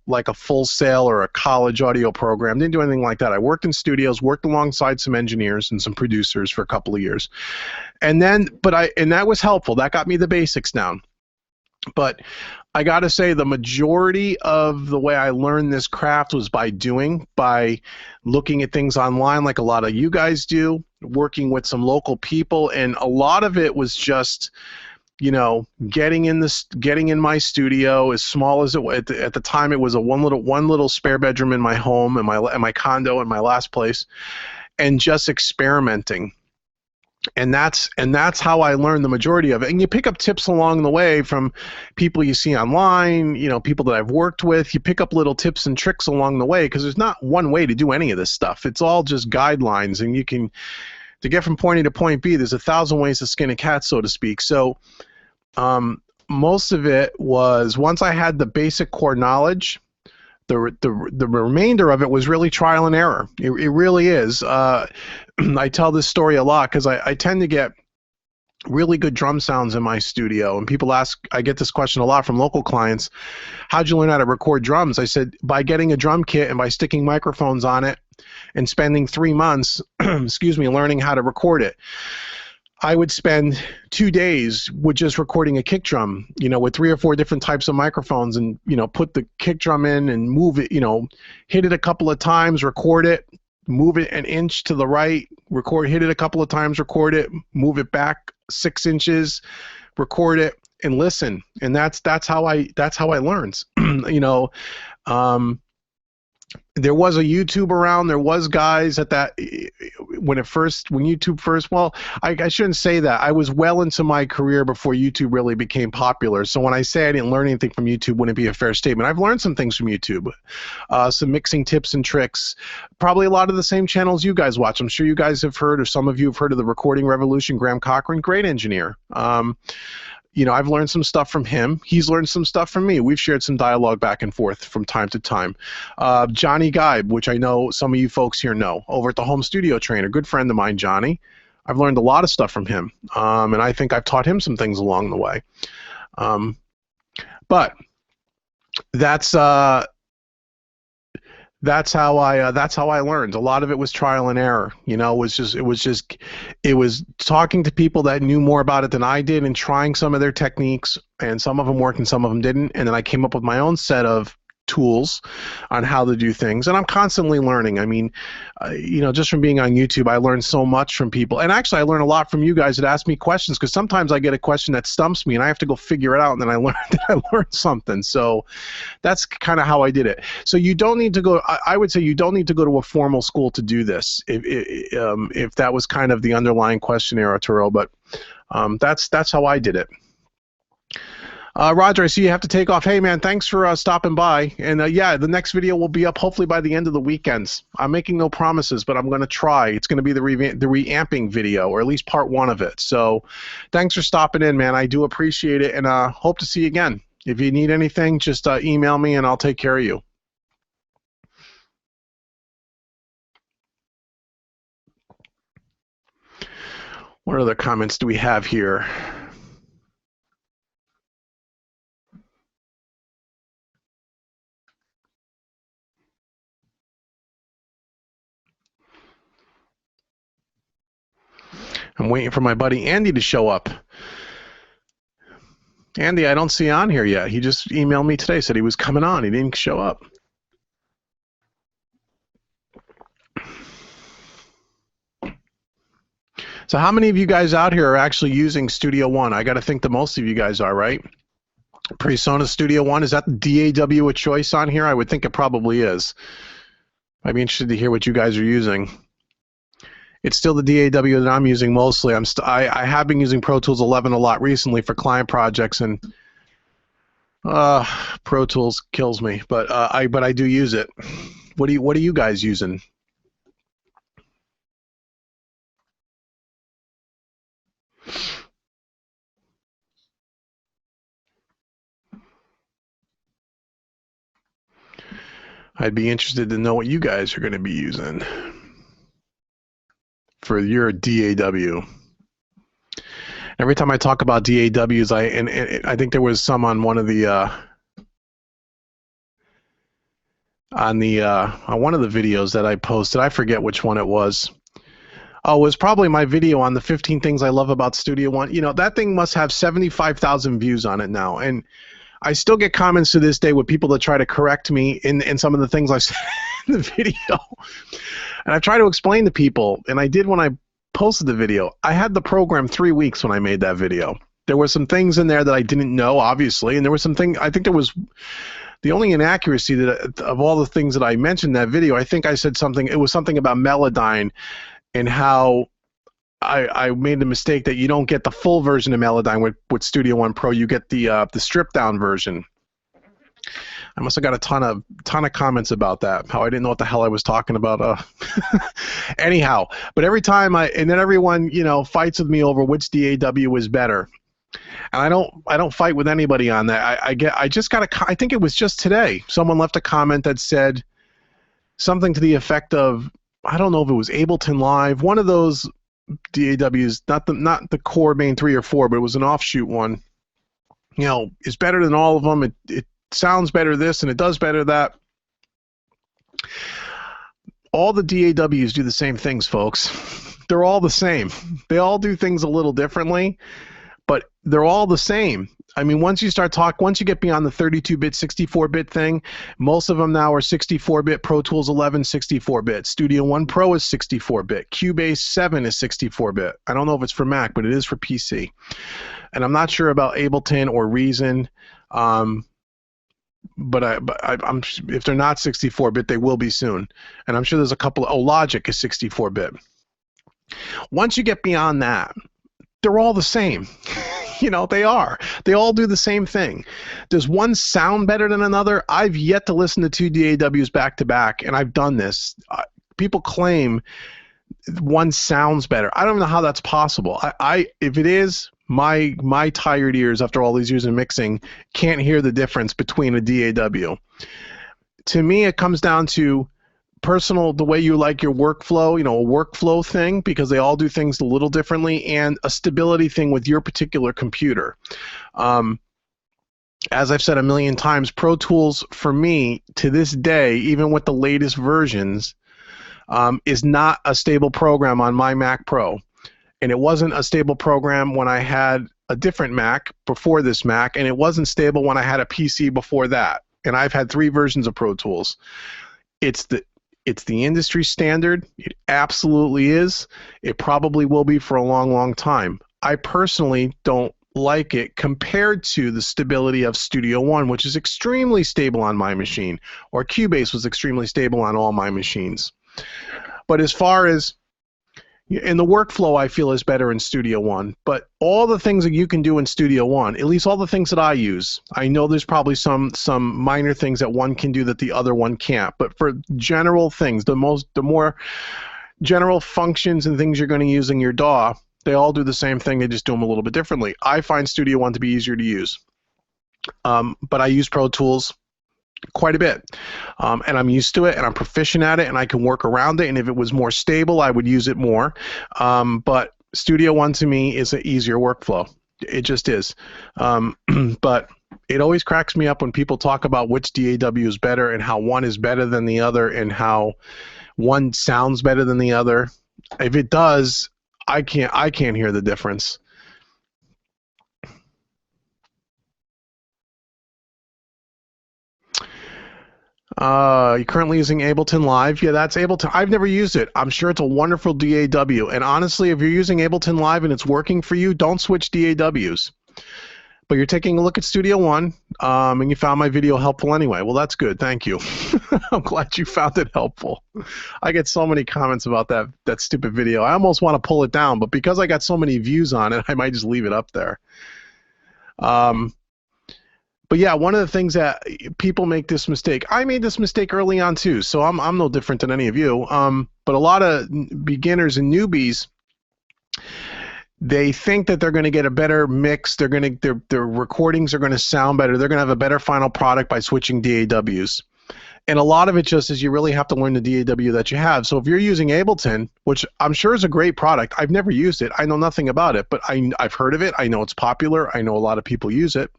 A: like a Full Sail or a college audio program. Didn't do anything like that. I worked in studios, worked alongside some engineers and some producers for a couple of years. And then, and that was helpful. That got me the basics down. But I got to say, the majority of the way I learned this craft was by looking at things online, like a lot of you guys do, working with some local people, and a lot of it was just, you know, getting in my studio, as small as it was at the time. It was a one little spare bedroom in my home, in my condo, in my last place, and just experimenting. And that's how I learned the majority of it. And you pick up tips along the way from people you see online, you know, people that I've worked with. You pick up little tips and tricks along the way, because there's not one way to do any of this stuff. It's all just guidelines, and to get from point A to point B, there's 1,000 ways to skin a cat, so to speak. So most of it was, once I had the basic core knowledge, the remainder of it was really trial and error. It really is. I tell this story a lot because I tend to get really good drum sounds in my studio, and people ask, I get this question a lot from local clients, how'd you learn how to record drums? I said, by getting a drum kit and by sticking microphones on it and spending 3 months excuse me, learning how to record it. I would spend 2 days with just recording a kick drum, you know, with 3 or 4 different types of microphones, and, you know, put the kick drum in and move it, you know, hit it a couple of times, record it, move it an inch to the right, hit it a couple of times, record it, move it back 6 inches, record it, and listen. And that's how I learned. You know, there was a YouTube around. There was guys at that when YouTube first. Well, I shouldn't say that. I was well into my career before YouTube really became popular. So when I say I didn't learn anything from YouTube, wouldn't be a fair statement. I've learned some things from YouTube, some mixing tips and tricks. Probably a lot of the same channels you guys watch. I'm sure you guys have heard, or some of you have heard of the Recording Revolution. Graham Cochran, great engineer. You know, I've learned some stuff from him. He's learned some stuff from me. We've shared some dialogue back and forth from time to time. Johnny Geib, which I know some of you folks here know, over at the Home Studio Trainer, good friend of mine, Johnny. I've learned a lot of stuff from him, and I think I've taught him some things along the way. But that's how I learned. A lot of it was trial and error. You know, it was talking to people that knew more about it than I did, and trying some of their techniques, and some of them worked and some of them didn't. And then I came up with my own set of tools on how to do things, and I'm constantly learning. I mean, you know, just from being on YouTube, I learned so much from people, and actually I learn a lot from you guys that ask me questions, because sometimes I get a question that stumps me and I have to go figure it out, and then I learned something. So that's kind of how I did it. So you don't need to go, I would say you don't need to go to a formal school to do this, if that was kind of the underlying question there, Arturo, but that's how I did it. Roger, I see you have to take off. Hey, man, thanks for stopping by. And, yeah, the next video will be up hopefully by the end of the weekends. I'm making no promises, but I'm going to try. It's going to be the reamping video, or at least part 1 of it. So thanks for stopping in, man. I do appreciate it, and hope to see you again. If you need anything, just email me, and I'll take care of you. What other comments do we have here? I'm waiting for my buddy Andy to show up. Andy, I don't see on here yet. He just emailed me today, said he was coming on. He didn't show up. So how many of you guys out here are actually using Studio One? I got to think that most of you guys are, right? PreSonus Studio One, is that the DAW a choice on here? I would think it probably is. I'd be interested to hear what you guys are using. It's still the DAW that I'm using mostly. I have been using Pro Tools 11 a lot recently for client projects, and Pro Tools kills me. But I do use it. What are you guys using? I'd be interested to know what you guys are going to be using for your DAW. Every time I talk about DAWs, I think there was some on one of the on one of the videos that I posted. I forget which one it was. Oh, it was probably my video on the 15 things I love about Studio One. You know, that thing must have 75,000 views on it now, and I still get comments to this day with people that try to correct me in some of the things I said in the video. And I try to explain to people, and I did when I posted the video. I had the program 3 weeks when I made that video. There were some things in there that I didn't know, obviously, and there was something, I think there was the only inaccuracy that of all the things that I mentioned in that video, I think I said something, it was something about Melodyne and how I made the mistake that you don't get the full version of Melodyne with Studio One Pro. You get the stripped down version. I must have got a ton of comments about that. How I didn't know what the hell I was talking about. Anyhow, but every time and then everyone fights with me over which DAW is better, and I don't fight with anybody on that. I think it was just today someone left a comment that said something to the effect of, I don't know if it was Ableton Live, one of those DAWs, not the core main 3 or 4, but it was an offshoot one. Is better than all of them. It sounds better this and it does better that. All the DAWs do the same things, folks. They're all the same. They all do things a little differently, but they're all the same. I mean, once you get beyond the 32-bit, 64-bit thing, most of them now are 64-bit. Pro Tools 11, 64-bit. Studio One Pro is 64-bit. Cubase 7 is 64-bit. I don't know if it's for Mac, but it is for PC. And I'm not sure about Ableton or Reason, but I'm if they're not 64-bit, they will be soon. And I'm sure there's a couple. Logic is 64-bit. Once you get beyond that, they're all the same. They are. They all do the same thing. Does one sound better than another? I've yet to listen to 2 DAWs back to back, and I've done this. People claim one sounds better. I don't know how that's possible. If it is, my tired ears after all these years of mixing can't hear the difference between a DAW. To me, it comes down to personal, the way you like your workflow, a workflow thing, because they all do things a little differently, and a stability thing with your particular computer. As I've said a million times, Pro Tools, for me, to this day, even with the latest versions, is not a stable program on my Mac Pro. And it wasn't a stable program when I had a different Mac before this Mac, and it wasn't stable when I had a PC before that. And I've had 3 versions of Pro Tools. It's the industry standard. It absolutely is. It probably will be for a long, long time. I personally don't like it compared to the stability of Studio One, which is extremely stable on my machine, or Cubase was extremely stable on all my machines. But as far as in the workflow, I feel is better in Studio One. But all the things that you can do in Studio One, at least all the things that I use, I know there's probably some minor things that one can do that the other one can't. But for general things, the more general functions and things you're going to use in your DAW, they all do the same thing. They just do them a little bit differently. I find Studio One to be easier to use. But I use Pro Tools quite a bit, and I'm used to it, and I'm proficient at it, and I can work around it, and if it was more stable, I would use it more. But Studio One to me is an easier workflow. It just is. But it always cracks me up when people talk about which DAW is better and how one is better than the other and how one sounds better than the other. If it does, I can't hear the difference. You're currently using Ableton Live. Yeah, that's Ableton. I've never used it. I'm sure it's a wonderful DAW. And honestly, if you're using Ableton Live and it's working for you, don't switch DAWs. But you're taking a look at Studio One, and you found my video helpful anyway. Well, that's good. Thank you. I'm glad you found it helpful. I get so many comments about that stupid video. I almost want to pull it down, but because I got so many views on it, I might just leave it up there. But yeah, one of the things that people make this mistake. I made this mistake early on too, so I'm no different than any of you. But a lot of beginners and newbies, they think that they're going to get a better mix. Their recordings are going to sound better. They're going to have a better final product by switching DAWs. And a lot of it just is you really have to learn the DAW that you have. So if you're using Ableton, which I'm sure is a great product, I've never used it. I know nothing about it, but I've heard of it. I know it's popular. I know a lot of people use it.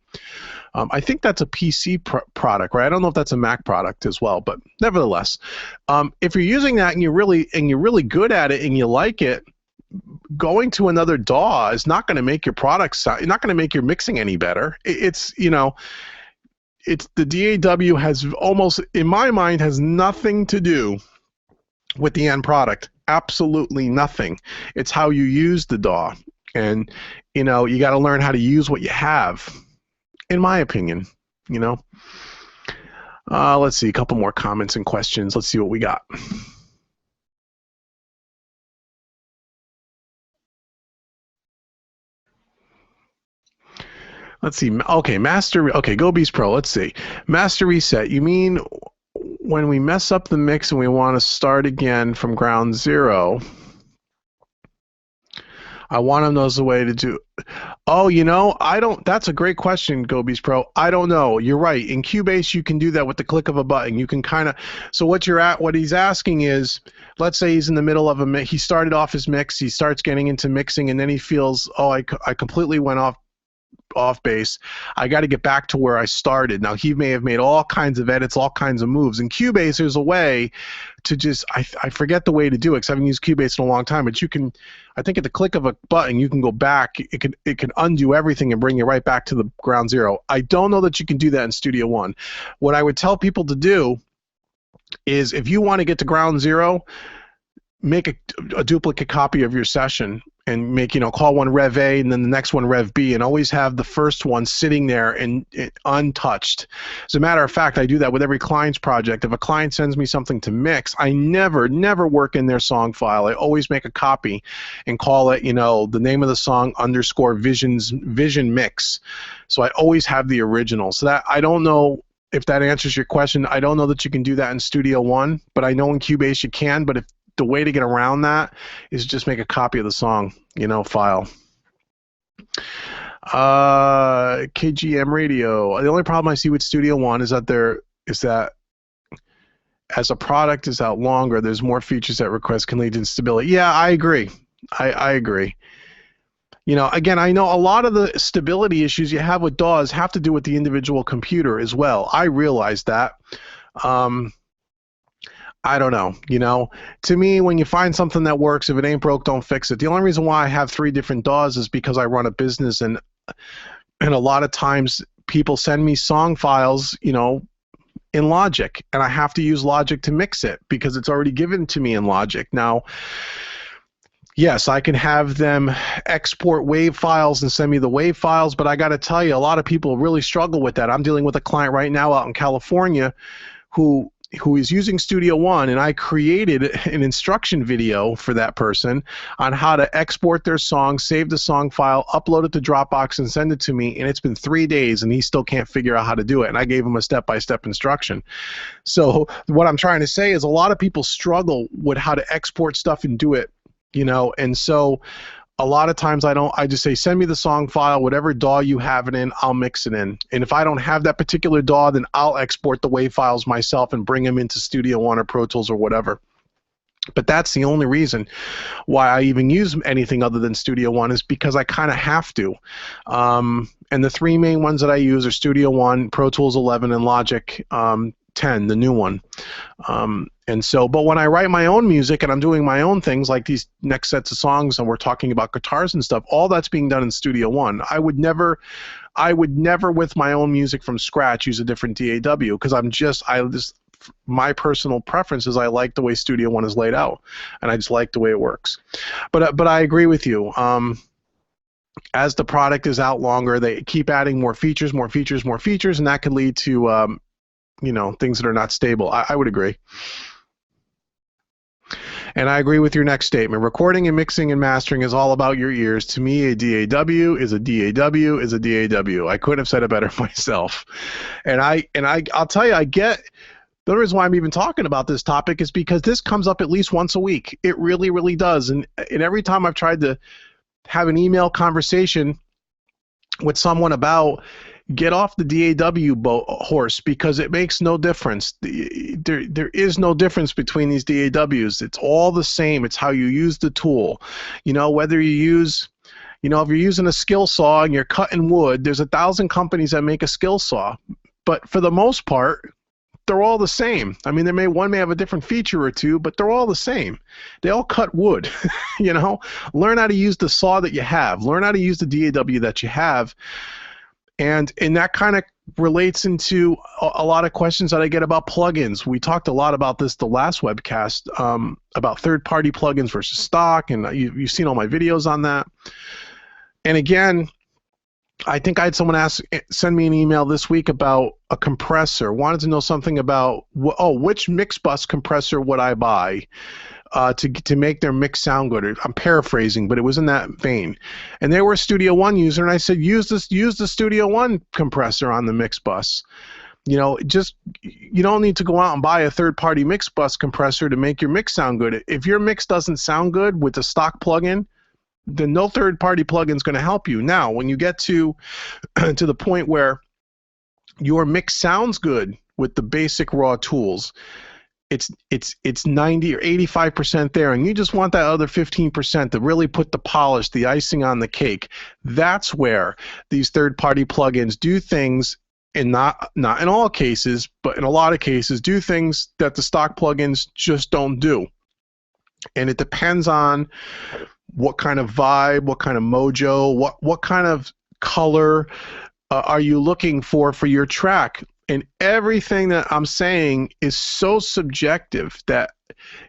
A: I think that's a PC product, right? I don't know if that's a Mac product as well, but nevertheless, if you're using that and you're really good at it and you like it, going to another DAW is not going to make your product sound, not going to make your mixing any better. It's the DAW has almost, in my mind, has nothing to do with the end product. Absolutely nothing. It's how you use the DAW, and you got to learn how to use what you have. In my opinion, let's see, a couple more comments and questions. Let's see what we got. Let's see. Okay, Go Beast Pro. Let's see. Master reset. You mean when we mess up the mix and we want to start again from ground zero? I want to know the way to do. Oh, I don't. That's a great question, Go Beast Pro. I don't know. You're right. In Cubase, you can do that with the click of a button. You can kind of. So what he's asking is, let's say he's in the middle of a mix. He started off his mix. He starts getting into mixing, and then he feels, oh, I completely went off base. I got to get back to where I started. Now, he may have made all kinds of edits, all kinds of moves. In Cubase, there's a way to just, I forget the way to do it because I haven't used Cubase in a long time, but you can, I think at the click of a button, you can go back. It can undo everything and bring you right back to the ground zero. I don't know that you can do that in Studio One. What I would tell people to do is if you want to get to ground zero, make a duplicate copy of your session and call one Rev A and then the next one Rev B, and always have the first one sitting there and untouched. As a matter of fact, I do that with every client's project. If a client sends me something to mix, I never work in their song file. I always make a copy and call it, the name of the song _vision mix. So I always have the original. So that, I don't know if that answers your question. I don't know that you can do that in Studio One, but I know in Cubase you can. But if the way to get around that is just make a copy of the song, file. KGM Radio. The only problem I see with Studio One is that as a product is out longer, there's more features that request can lead to instability. Yeah, I agree. I agree. Again, I know a lot of the stability issues you have with DAWs have to do with the individual computer as well. I realize that. I don't know. To me, when you find something that works, if it ain't broke, don't fix it. The only reason why I have 3 different DAWs is because I run a business, and a lot of times people send me song files, in Logic, and I have to use Logic to mix it because it's already given to me in Logic. Now, yes, I can have them export WAV files and send me the WAV files, but I got to tell you, a lot of people really struggle with that. I'm dealing with a client right now out in California who is using Studio One, and I created an instruction video for that person on how to export their song, save the song file, upload it to Dropbox, and send it to me, and it's been 3 days, and he still can't figure out how to do it, and I gave him a step-by-step instruction. So what I'm trying to say is a lot of people struggle with how to export stuff and do it, and so a lot of times I just say, send me the song file, whatever DAW you have it in, I'll mix it in. And if I don't have that particular DAW, then I'll export the WAV files myself and bring them into Studio One or Pro Tools or whatever. But that's the only reason why I even use anything other than Studio One, is because I kind of have to. And the 3 main ones that I use are Studio One, Pro Tools 11, and Logic 10, the new one. And so, but when I write my own music and I'm doing my own things like these next sets of songs and we're talking about guitars and stuff, all that's being done in Studio One. I would never with my own music from scratch use a different DAW because my personal preference is I like the way Studio One is laid out, and I just like the way it works. But I agree with you. As the product is out longer, they keep adding more features, and that can lead to things that are not stable. I would agree. And I agree with your next statement. Recording and mixing and mastering is all about your ears. To me, a DAW is a DAW is a DAW. I couldn't have said it better myself. And I'll tell you, I get the reason why I'm even talking about this topic is because this comes up at least once a week. It really, really does. And every time I've tried to have an email conversation with someone about Get off the DAW horse, because it makes no difference. There is no difference between these DAWs. It's all the same. It's how you use the tool. Whether you use, if you're using a skill saw and you're cutting wood, there's 1,000 companies that make a skill saw. But for the most part, they're all the same. I mean, one may have a different feature or two, but they're all the same. They all cut wood. Learn how to use the saw that you have. Learn how to use the DAW that you have. And that kind of relates into a lot of questions that I get about plugins. We talked a lot about this the last webcast, about third-party plugins versus stock, and you've seen all my videos on that. And again, I think I had someone send me an email this week about a compressor. Wanted to know something about, which mix bus compressor would I buy to make their mix sound good? I'm paraphrasing, but it was in that vein. And they were a Studio One user, and I said, use the Studio One compressor on the mix bus. You don't need to go out and buy a third-party mix bus compressor to make your mix sound good. If your mix doesn't sound good with the stock plugin, then no third-party plugin is going to help you. Now, when you get to the point where your mix sounds good with the basic raw tools, it's 90 or 85% there, and you just want that other 15% to really put the polish, the icing on the cake. That's where these third-party plugins do things, and not in all cases, but in a lot of cases, do things that the stock plugins just don't do. And it depends on what kind of vibe, what kind of mojo, what kind of color are you looking for your track. And everything that I'm saying is so subjective that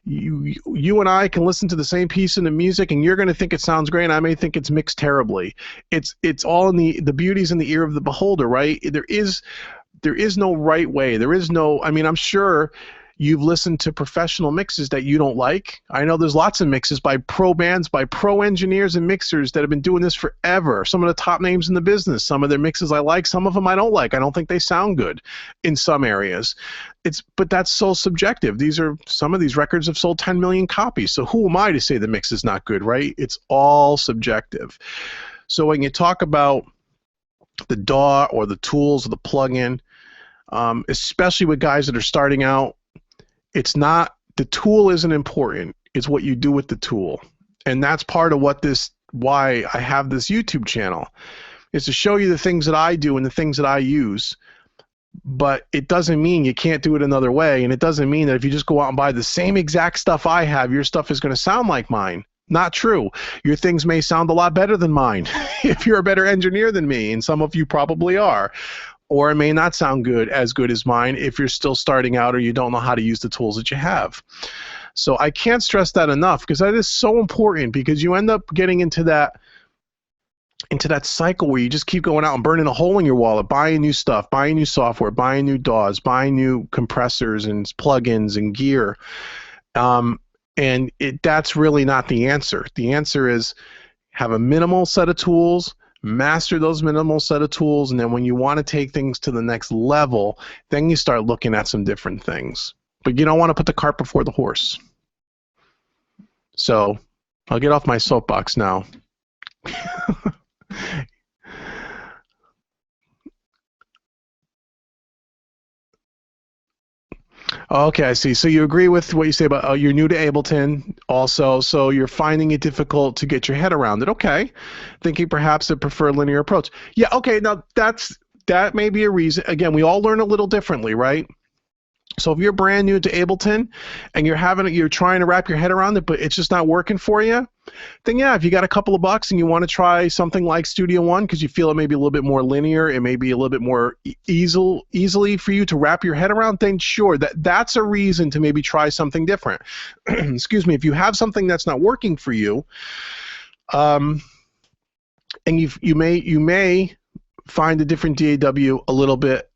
A: you and I can listen to the same piece of the music, and you're going to think it sounds great, and I may think it's mixed terribly. It's all in the beauty's in the ear of the beholder, right? There is no right way. There is no. I mean, I'm sure you've listened to professional mixes that you don't like. I know there's lots of mixes by pro bands, by pro engineers and mixers that have been doing this forever. Some of the top names in the business. Some of their mixes I like, some of them I don't like. I don't think they sound good in some areas. But that's so subjective. Some of these records have sold 10 million copies. So who am I to say the mix is not good, right? It's all subjective. So when you talk about the DAW or the tools or the plugin, especially with guys that are starting out, the tool isn't important. It's what you do with the tool. And that's part of why I have this YouTube channel, is to show you the things that I do and the things that I use. But it doesn't mean you can't do it another way. And it doesn't mean that if you just go out and buy the same exact stuff I have, your stuff is going to sound like mine. Not true. Your things may sound a lot better than mine if you're a better engineer than me, and some of you probably are. Or it may not sound as good as mine if you're still starting out or you don't know how to use the tools that you have. So I can't stress that enough, because that is so important, because you end up getting into that cycle where you just keep going out and burning a hole in your wallet, buying new stuff, buying new software, buying new DAWs, buying new compressors and plugins and gear. And that's really not the answer. The answer is have a minimal set of tools, master those minimal set of tools, and then when you want to take things to the next level, then you start looking at some different things. But you don't want to put the cart before the horse. So I'll get off my soapbox now. Okay, I see. So you agree with what you say about you're new to Ableton also, so you're finding it difficult to get your head around it. Okay. Thinking perhaps a preferred linear approach. Yeah, okay, now that may be a reason. Again, we all learn a little differently, right? So if you're brand new to Ableton and you're trying to wrap your head around it, but it's just not working for you, then yeah, if you got a couple of bucks and you want to try something like Studio One because you feel it may be a little bit more linear, it may be a little bit more easily for you to wrap your head around, then sure, that's a reason to maybe try something different. Excuse me. If you have something that's not working for you, and you may find a different DAW a little bit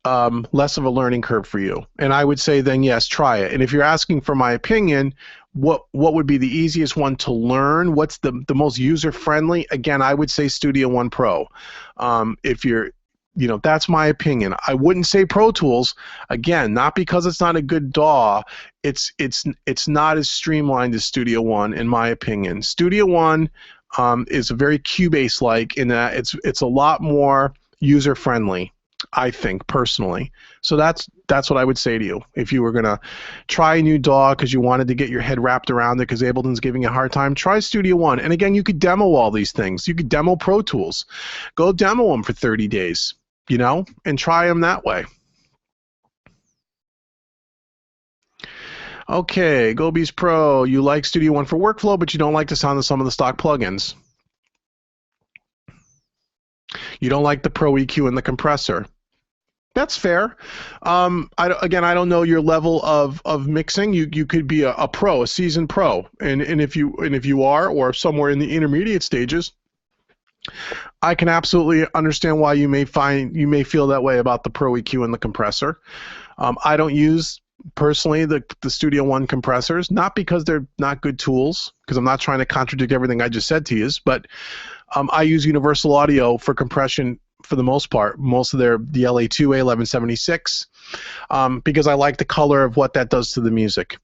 A: less of a learning curve for you. And I would say then yes, try it. And if you're asking for my opinion, what would be the easiest one to learn? What's the most user-friendly? Again, I would say Studio One Pro. If you're, that's my opinion. I wouldn't say Pro Tools. Again, not because it's not a good DAW. It's not as streamlined as Studio One, in my opinion. Studio One is very Cubase-like in that it's a lot more user-friendly. I think personally. So that's what I would say to you. If you were gonna try a new DAW because you wanted to get your head wrapped around it because Ableton's giving you a hard time, try Studio One. And again, you could demo all these things. You could demo Pro Tools. Go demo them for 30 days, you know, and try them that way. Okay, GoBeats Pro. You like Studio One for workflow, but you don't like the sound of some of the stock plugins. You don't like the Pro EQ and the compressor. That's fair. Again, I don't know your level of mixing. You could be a pro, a seasoned pro, and if you are, or somewhere in the intermediate stages, I can absolutely understand why you may feel that way about the Pro EQ and the compressor. I don't use personally the Studio One compressors, not because they're not good tools, because I'm not trying to contradict everything I just said to you, but I use Universal Audio for compression for the most part, most of the LA2, A1176, because I like the color of what that does to the music.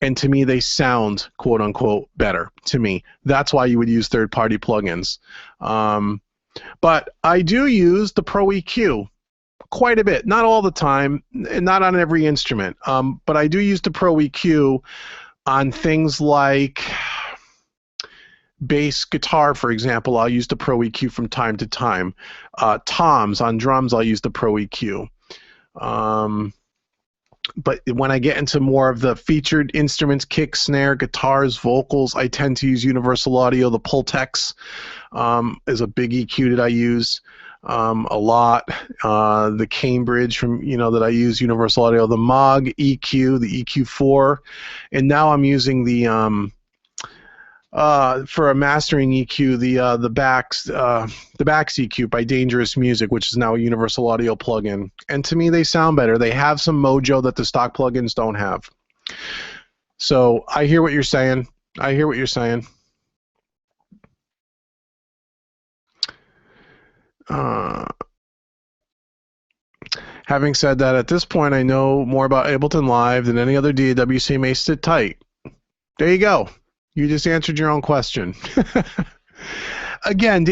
A: And to me, they sound, quote unquote, better to me. That's why you would use third-party plugins. But I do use the Pro EQ quite a bit, not all the time, and not on every instrument. But I do use the Pro EQ on things like bass guitar, for example. I'll use the Pro EQ from time to time. Toms on drums, I'll use the Pro EQ. But when I get into more of the featured instruments, kick, snare, guitars, vocals, I tend to use Universal Audio. The Pultex is a big EQ that I use a lot. The Cambridge that I use, Universal Audio. The Moog EQ, the EQ4, and now I'm using the for a mastering EQ, the Bax EQ by Dangerous Music, which is now a Universal Audio plugin. And to me, they sound better. They have some mojo that the stock plugins don't have. So I hear what you're saying. Having said that, at this point, I know more about Ableton Live than any other DAW, so you may sit tight. There you go. You just answered your own question. Again,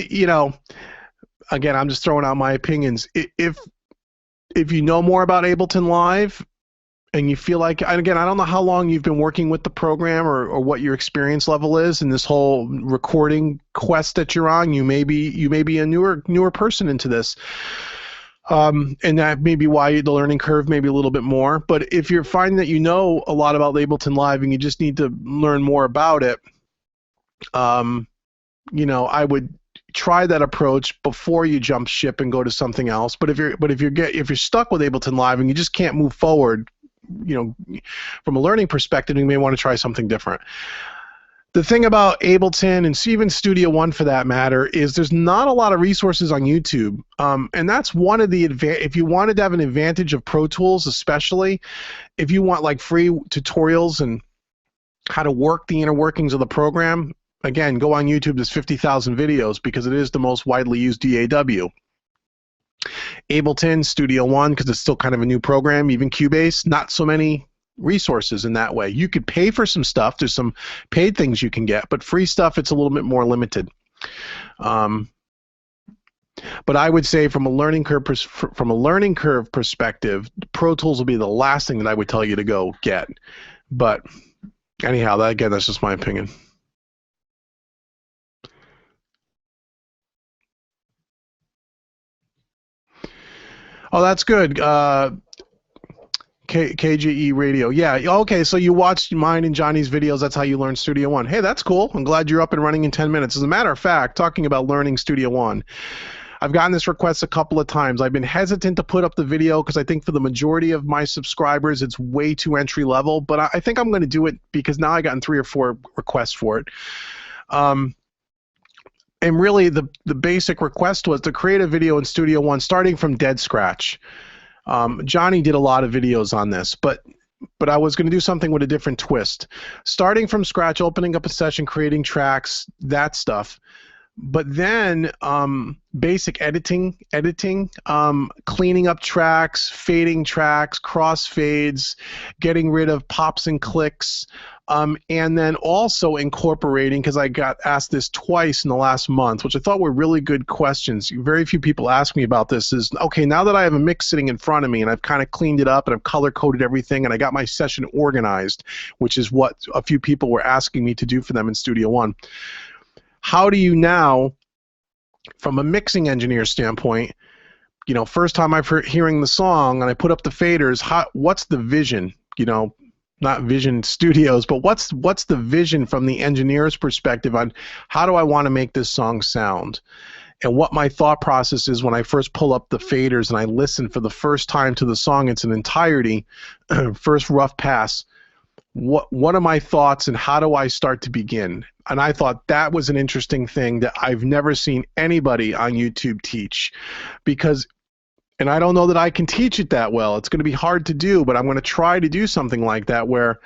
A: I'm just throwing out my opinions. If you know more about Ableton Live and you feel like, and again, I don't know how long you've been working with the program or what your experience level is in this whole recording quest that you're on. You may be a newer person into this. And that may be why the learning curve may be a little bit more. But if you're finding that you know a lot about Ableton Live and you just need to learn more about it, I would try that approach before you jump ship and go to something else. But if you're stuck with Ableton Live and you just can't move forward, from a learning perspective, you may want to try something different. The thing about Ableton and even Studio One for that matter is there's not a lot of resources on YouTube. And that's one of the if you wanted to have an advantage of Pro Tools, especially if you want like free tutorials and how to work the inner workings of the program, again, go on YouTube. There's 50,000 videos because it is the most widely used DAW. Ableton, Studio One, because it's still kind of a new program, even Cubase, not so many resources in that way. You could pay for some stuff. There's some paid things you can get, but free stuff, it's a little bit more limited. But I would say from a learning curve perspective, Pro Tools will be the last thing that I would tell you to go get. But anyhow, that's just my opinion. Oh, that's good. KGE Radio. Yeah, okay, so you watched mine and Johnny's videos. That's how you learned Studio One. Hey, that's cool. I'm glad you're up and running in 10 minutes. As a matter of fact, talking about learning Studio One, I've gotten this request a couple of times. I've been hesitant to put up the video because I think for the majority of my subscribers, it's way too entry level, but I think I'm going to do it because now I've gotten 3 or 4 requests for it. And really, the basic request was to create a video in Studio One starting from dead scratch. Johnny did a lot of videos on this, but I was going to do something with a different twist. Starting from scratch, opening up a session, creating tracks, that stuff. But then basic editing, cleaning up tracks, fading tracks, crossfades, getting rid of pops and clicks, and then also incorporating, because I got asked this twice in the last month, which I thought were really good questions. Very few people ask me about this, is, okay, now that I have a mix sitting in front of me and I've kind of cleaned it up and I've color-coded everything and I got my session organized, which is what a few people were asking me to do for them in Studio One. How do you now, from a mixing engineer standpoint, first time I'm hearing the song and I put up the faders, what's the vision? Not Vision Studios, but what's the vision from the engineer's perspective on how do I want to make this song sound? And what my thought process is when I first pull up the faders and I listen for the first time to the song in its entirety, first rough pass, what are my thoughts and how do I start to begin? And I thought that was an interesting thing that I've never seen anybody on YouTube teach, because, and I don't know that I can teach it that well. It's going to be hard to do, but I'm going to try to do something like that where,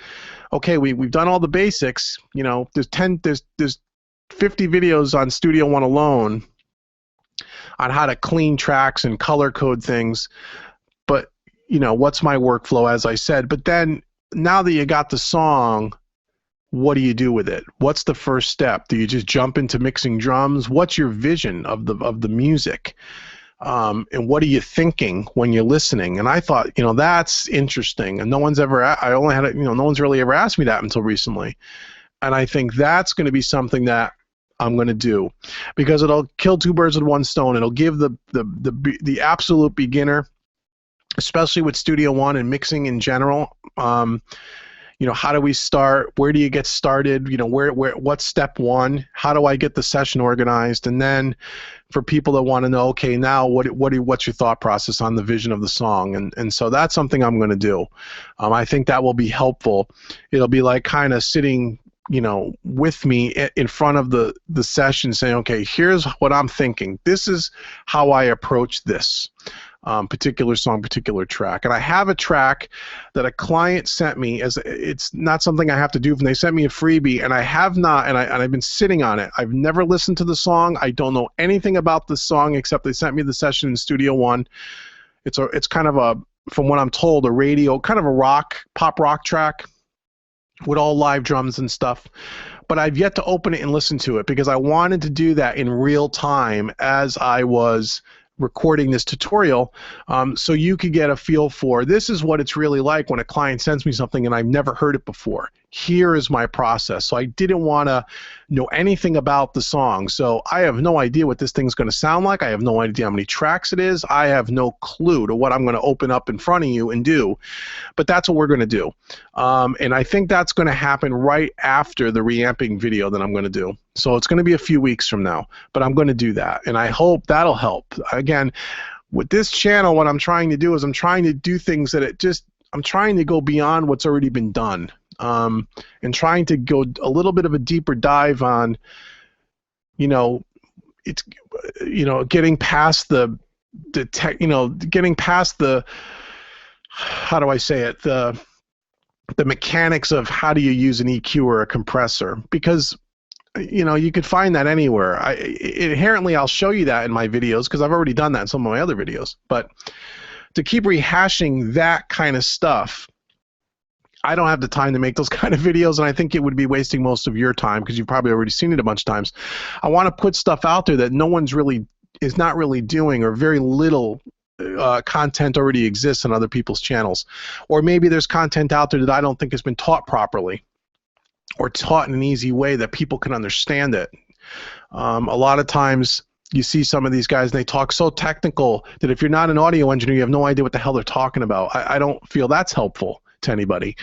A: okay, we've done all the basics. There's 50 videos on Studio One alone on how to clean tracks and color code things. But, what's my workflow, as I said. But then now that you got the song, what do you do with it? What's the first step? Do you just jump into mixing drums? What's your vision of the music? And what are you thinking when you're listening? And I thought, that's interesting. And no one's really ever asked me that until recently. And I think that's going to be something that I'm going to do, because it'll kill two birds with one stone. It'll give the absolute beginner, especially with Studio One and mixing in general, how do we start? Where do you get started? What's step one? How do I get the session organized? And then for people that want to know, okay, now what's your thought process on the vision of the song? And so that's something I'm going to do. I think that will be helpful. It'll be like kind of sitting, with me in front of the session saying, okay, here's what I'm thinking. This is how I approach this. Particular song, particular track. And I have a track that a client sent me. It's not something I have to do. They sent me a freebie, and I have not, and I've been sitting on it. I've never listened to the song. I don't know anything about the song except they sent me the session in Studio One. It's kind of a, from what I'm told, a radio, kind of a pop rock track with all live drums and stuff. But I've yet to open it and listen to it because I wanted to do that in real time as I was recording this tutorial, so you could get a feel for, this is what it's really like when a client sends me something and I've never heard it before. Here is my process. So I didn't want to know anything about the song. So I have no idea what this thing's going to sound like. I have no idea how many tracks it is. I have no clue to what I'm going to open up in front of you and do. But that's what we're going to do. And I think that's going to happen right after the reamping video that I'm going to do. So it's going to be a few weeks from now, but I'm going to do that. And I hope that'll help. Again, with this channel, what I'm trying to do is I'm trying to do things that I'm trying to go beyond what's already been done. And trying to go a little bit of a deeper dive on, it's, getting past the tech, getting past the, how do I say it, the mechanics of how do you use an EQ or a compressor, because you could find that anywhere. Inherently, I'll show you that in my videos because I've already done that in some of my other videos. But to keep rehashing that kind of stuff, I don't have the time to make those kind of videos, and I think it would be wasting most of your time because you've probably already seen it a bunch of times. I want to put stuff out there that no one's is not really doing, or very little content already exists on other people's channels. Or maybe there's content out there that I don't think has been taught properly or taught in an easy way that people can understand it. A lot of times you see some of these guys and they talk so technical that if you're not an audio engineer, you have no idea what the hell they're talking about. I don't feel that's helpful to anybody.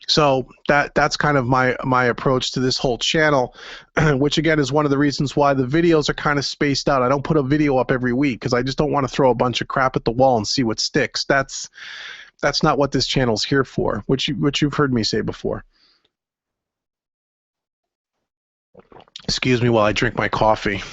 A: So that's kind of my approach to this whole channel, which again is one of the reasons why the videos are kind of spaced out. I don't put a video up every week because I just don't want to throw a bunch of crap at the wall and see what sticks. That's not what this channel's here for, which you've heard me say before. Excuse me while I drink my coffee.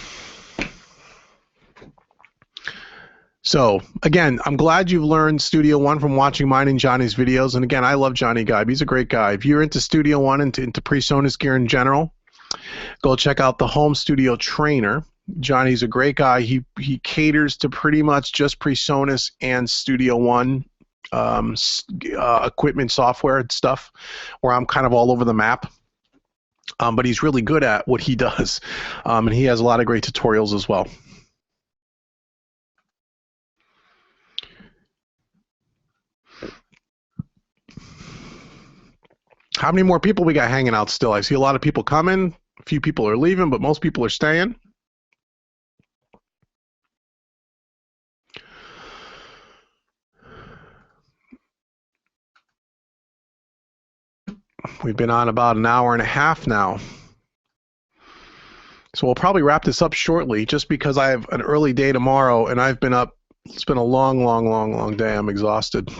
A: So, again, I'm glad you've learned Studio One from watching mine and Johnny's videos. And again, I love Johnny Geib. He's a great guy. If you're into Studio One and into PreSonus gear in general, Go check out the Home Studio Trainer. Johnny's a great guy. He caters to pretty much just PreSonus and Studio One equipment, software, and stuff, where I'm kind of all over the map. But he's really good at what he does, and he has a lot of great tutorials as well. How many more people we got hanging out still? I see a lot of people coming. A few people are leaving, but most people are staying. We've been on about an hour and a half now. So we'll probably wrap this up shortly just because I have an early day tomorrow and I've been up. It's been a long day. I'm exhausted.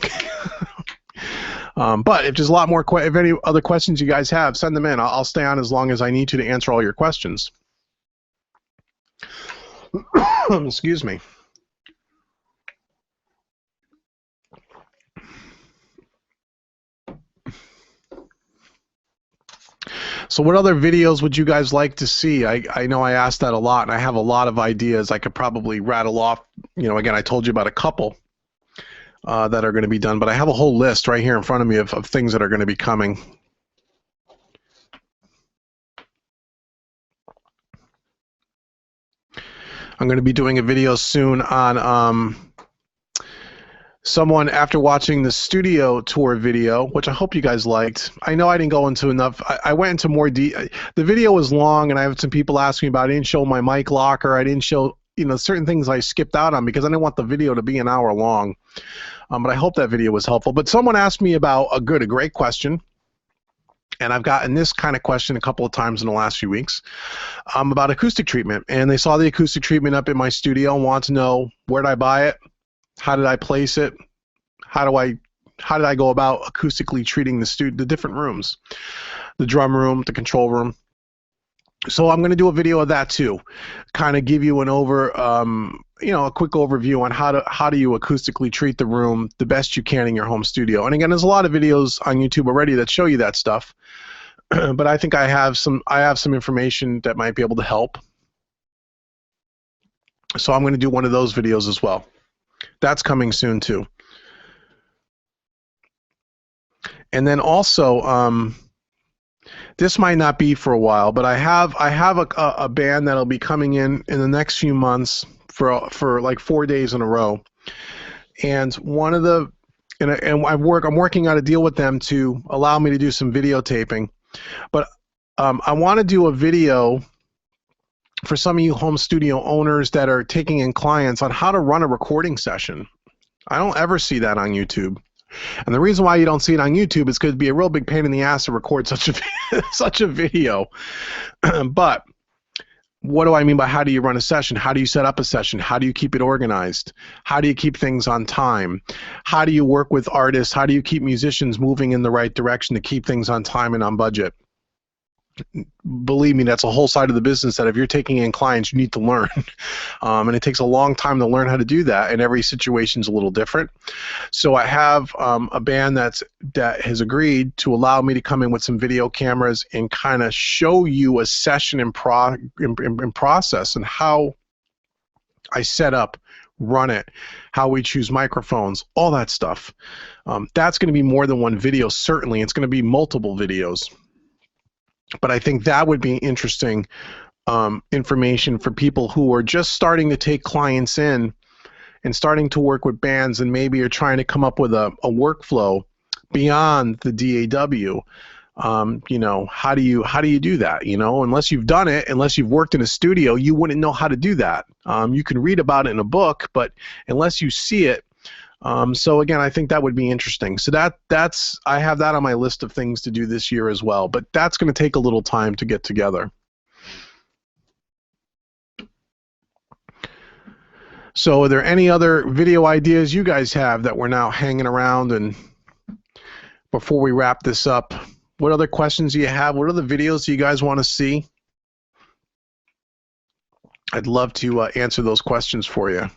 A: But if there's a lot more, if any other questions you guys have, send them in. I'll stay on as long as I need to answer all your questions. Excuse me. So what other videos would you guys like to see? I know I asked that a lot, and I have a lot of ideas. I could probably rattle off, again, I told you about a couple that are going to be done, but I have a whole list right here in front of me of things that are going to be coming. I'm going to be doing a video soon on someone after watching the studio tour video, which I hope you guys liked. I know I didn't go into enough. I went into more the video was long, and I had some people ask me about it. I didn't show my mic locker. I didn't show certain things I skipped out on because I didn't want the video to be an hour long. But I hope that video was helpful. But someone asked me about a great question, and I've gotten this kind of question a couple of times in the last few weeks about acoustic treatment. And they saw the acoustic treatment up in my studio and want to know, where did I buy it? How did I place it? How did I go about acoustically treating the different rooms, the drum room, the control room? So I'm going to do a video of that too, kind of give you an a quick overview on how do you acoustically treat the room the best you can in your home studio. And again, there's a lot of videos on YouTube already that show you that stuff, but I think I have some information that might be able to help. So I'm going to do one of those videos as well. That's coming soon too. And then also, this might not be for a while, but I have a band that'll be coming in the next few months for like 4 days in a row. And I'm working out a deal with them to allow me to do some videotaping. But I want to do a video for some of you home studio owners that are taking in clients on how to run a recording session. I don't ever see that on YouTube. And the reason why you don't see it on YouTube is because it'd be a real big pain in the ass to record such a video. But what do I mean by how do you run a session? How do you set up a session? How do you keep it organized? How do you keep things on time? How do you work with artists? How do you keep musicians moving in the right direction to keep things on time and on budget? Believe me, that's a whole side of the business that if you're taking in clients, you need to learn. And it takes a long time to learn how to do that, and every situation's a little different. So I have a band that has agreed to allow me to come in with some video cameras and kind of show you a session in process and how I set up, run it, how we choose microphones, all that stuff. That's going to be more than one video, certainly. It's going to be multiple videos. But I think that would be interesting information for people who are just starting to take clients in and starting to work with bands, and maybe are trying to come up with a workflow beyond the DAW. How do you do that? Unless you've done it, unless you've worked in a studio, you wouldn't know how to do that. You can read about it in a book, but unless you see it. So again, I think that would be interesting. So I have that on my list of things to do this year as well, but that's going to take a little time to get together. So are there any other video ideas you guys have that we're now hanging around? And before we wrap this up, what other questions do you have? What other videos do you guys want to see? I'd love to answer those questions for you.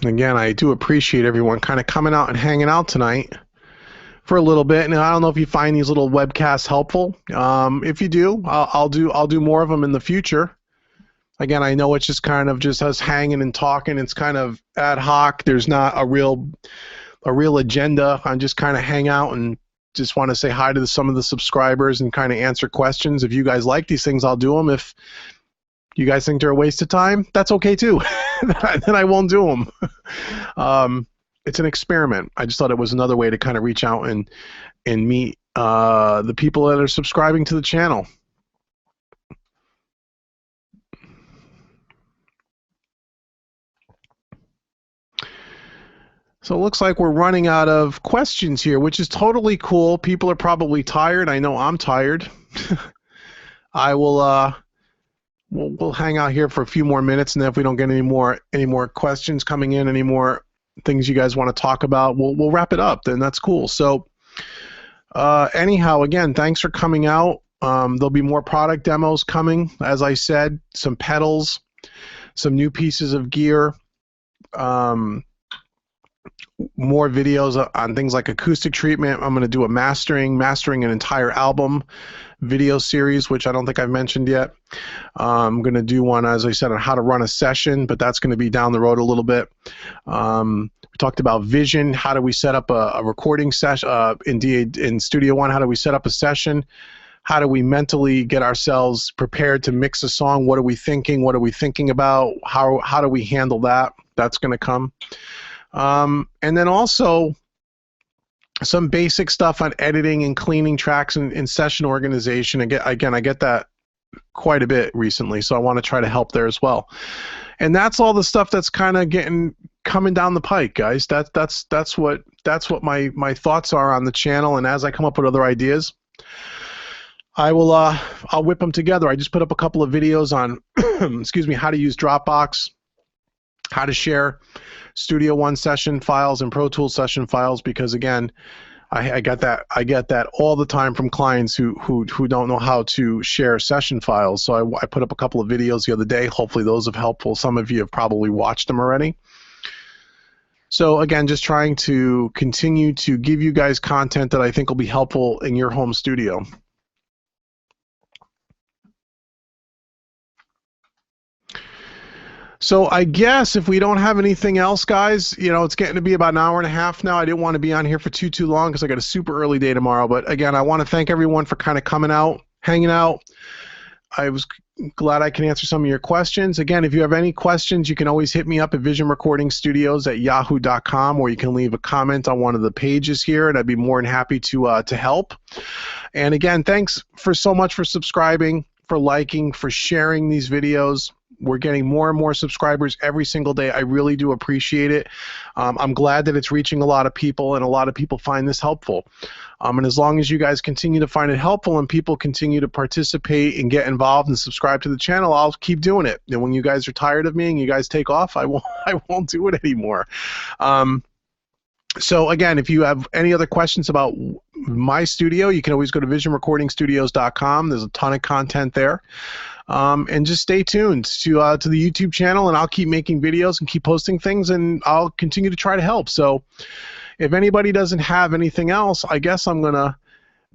A: Again, I do appreciate everyone kind of coming out and hanging out tonight for a little bit. And I don't know if you find these little webcasts helpful. If you do, I'll do more of them in the future. Again, I know it's just kind of just us hanging and talking. It's kind of ad hoc. There's not a real agenda. I just kind of hang out and just want to say hi to some of the subscribers and kind of answer questions. If you guys like these things, I'll do them. If you guys think they're a waste of time, that's okay too. Then I won't do them. It's an experiment. I just thought it was another way to kind of reach out and meet the people that are subscribing to the channel. So it looks like we're running out of questions here, which is totally cool. People are probably tired. I know I'm tired. I will we'll hang out here for a few more minutes, and then if we don't get any more questions coming in, any more things you guys want to talk about, we'll wrap it up. Then that's cool. So anyhow, again, thanks for coming out. There'll be more product demos coming, as I said, some pedals, some new pieces of gear. More videos on things like acoustic treatment. I'm going to do a mastering an entire album video series, which I don't think I've mentioned yet. I'm going to do one, as I said, on how to run a session, but that's going to be down the road a little bit. We talked about vision. How do we set up a recording session in Studio One? How do we set up a session? How do we mentally get ourselves prepared to mix a song? What are we thinking? What are we thinking about? How do we handle that? That's going to come. And then also some basic stuff on editing and cleaning tracks and session organization. Again, I get that quite a bit recently, so I want to try to help there as well. And that's all the stuff that's kind of coming down the pike, guys. That's what my thoughts are on the channel. And as I come up with other ideas, I'll whip them together. I just put up a couple of videos on excuse me, how to use Dropbox, how to share Studio One session files and Pro Tools session files, because again, I get that all the time from clients who don't know how to share session files. So I put up a couple of videos the other day. Hopefully those have helpful. Some of you have probably watched them already. So again, just trying to continue to give you guys content that I think will be helpful in your home studio. So I guess if we don't have anything else, guys, it's getting to be about an hour and a half now. I didn't want to be on here for too long because I got a super early day tomorrow. But again, I want to thank everyone for kind of coming out, hanging out. I was glad I can answer some of your questions. Again, if you have any questions, you can always hit me up at visionrecordingstudios@yahoo.com, or you can leave a comment on one of the pages here, and I'd be more than happy to help. And again, thanks so much for subscribing, for liking, for sharing these videos. We're getting more and more subscribers every single day. I really do appreciate it. I'm glad that it's reaching a lot of people, and a lot of people find this helpful. And as long as you guys continue to find it helpful and people continue to participate and get involved and subscribe to the channel, I'll keep doing it. And when you guys are tired of me and you guys take off, I won't do it anymore. So again, if you have any other questions about my studio, you can always go to visionrecordingstudios.com. There's a ton of content there. And just stay tuned to the YouTube channel, and I'll keep making videos and keep posting things, and I'll continue to try to help. So if anybody doesn't have anything else, I guess I'm going to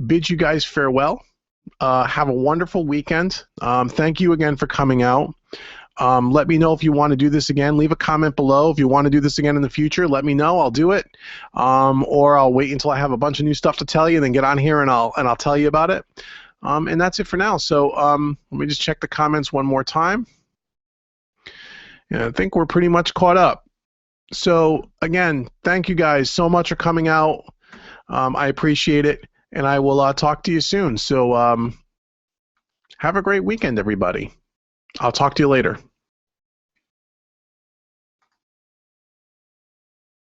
A: bid you guys farewell. Have a wonderful weekend. Thank you again for coming out. Let me know if you want to do this again. Leave a comment below. If you want to do this again in the future, let me know. I'll do it. Or I'll wait until I have a bunch of new stuff to tell you, and then get on here and I'll tell you about it. And that's it for now. So let me just check the comments one more time. Yeah, I think we're pretty much caught up. So again, thank you guys so much for coming out. I appreciate it, and I will talk to you soon. So have a great weekend, everybody. I'll talk to you later.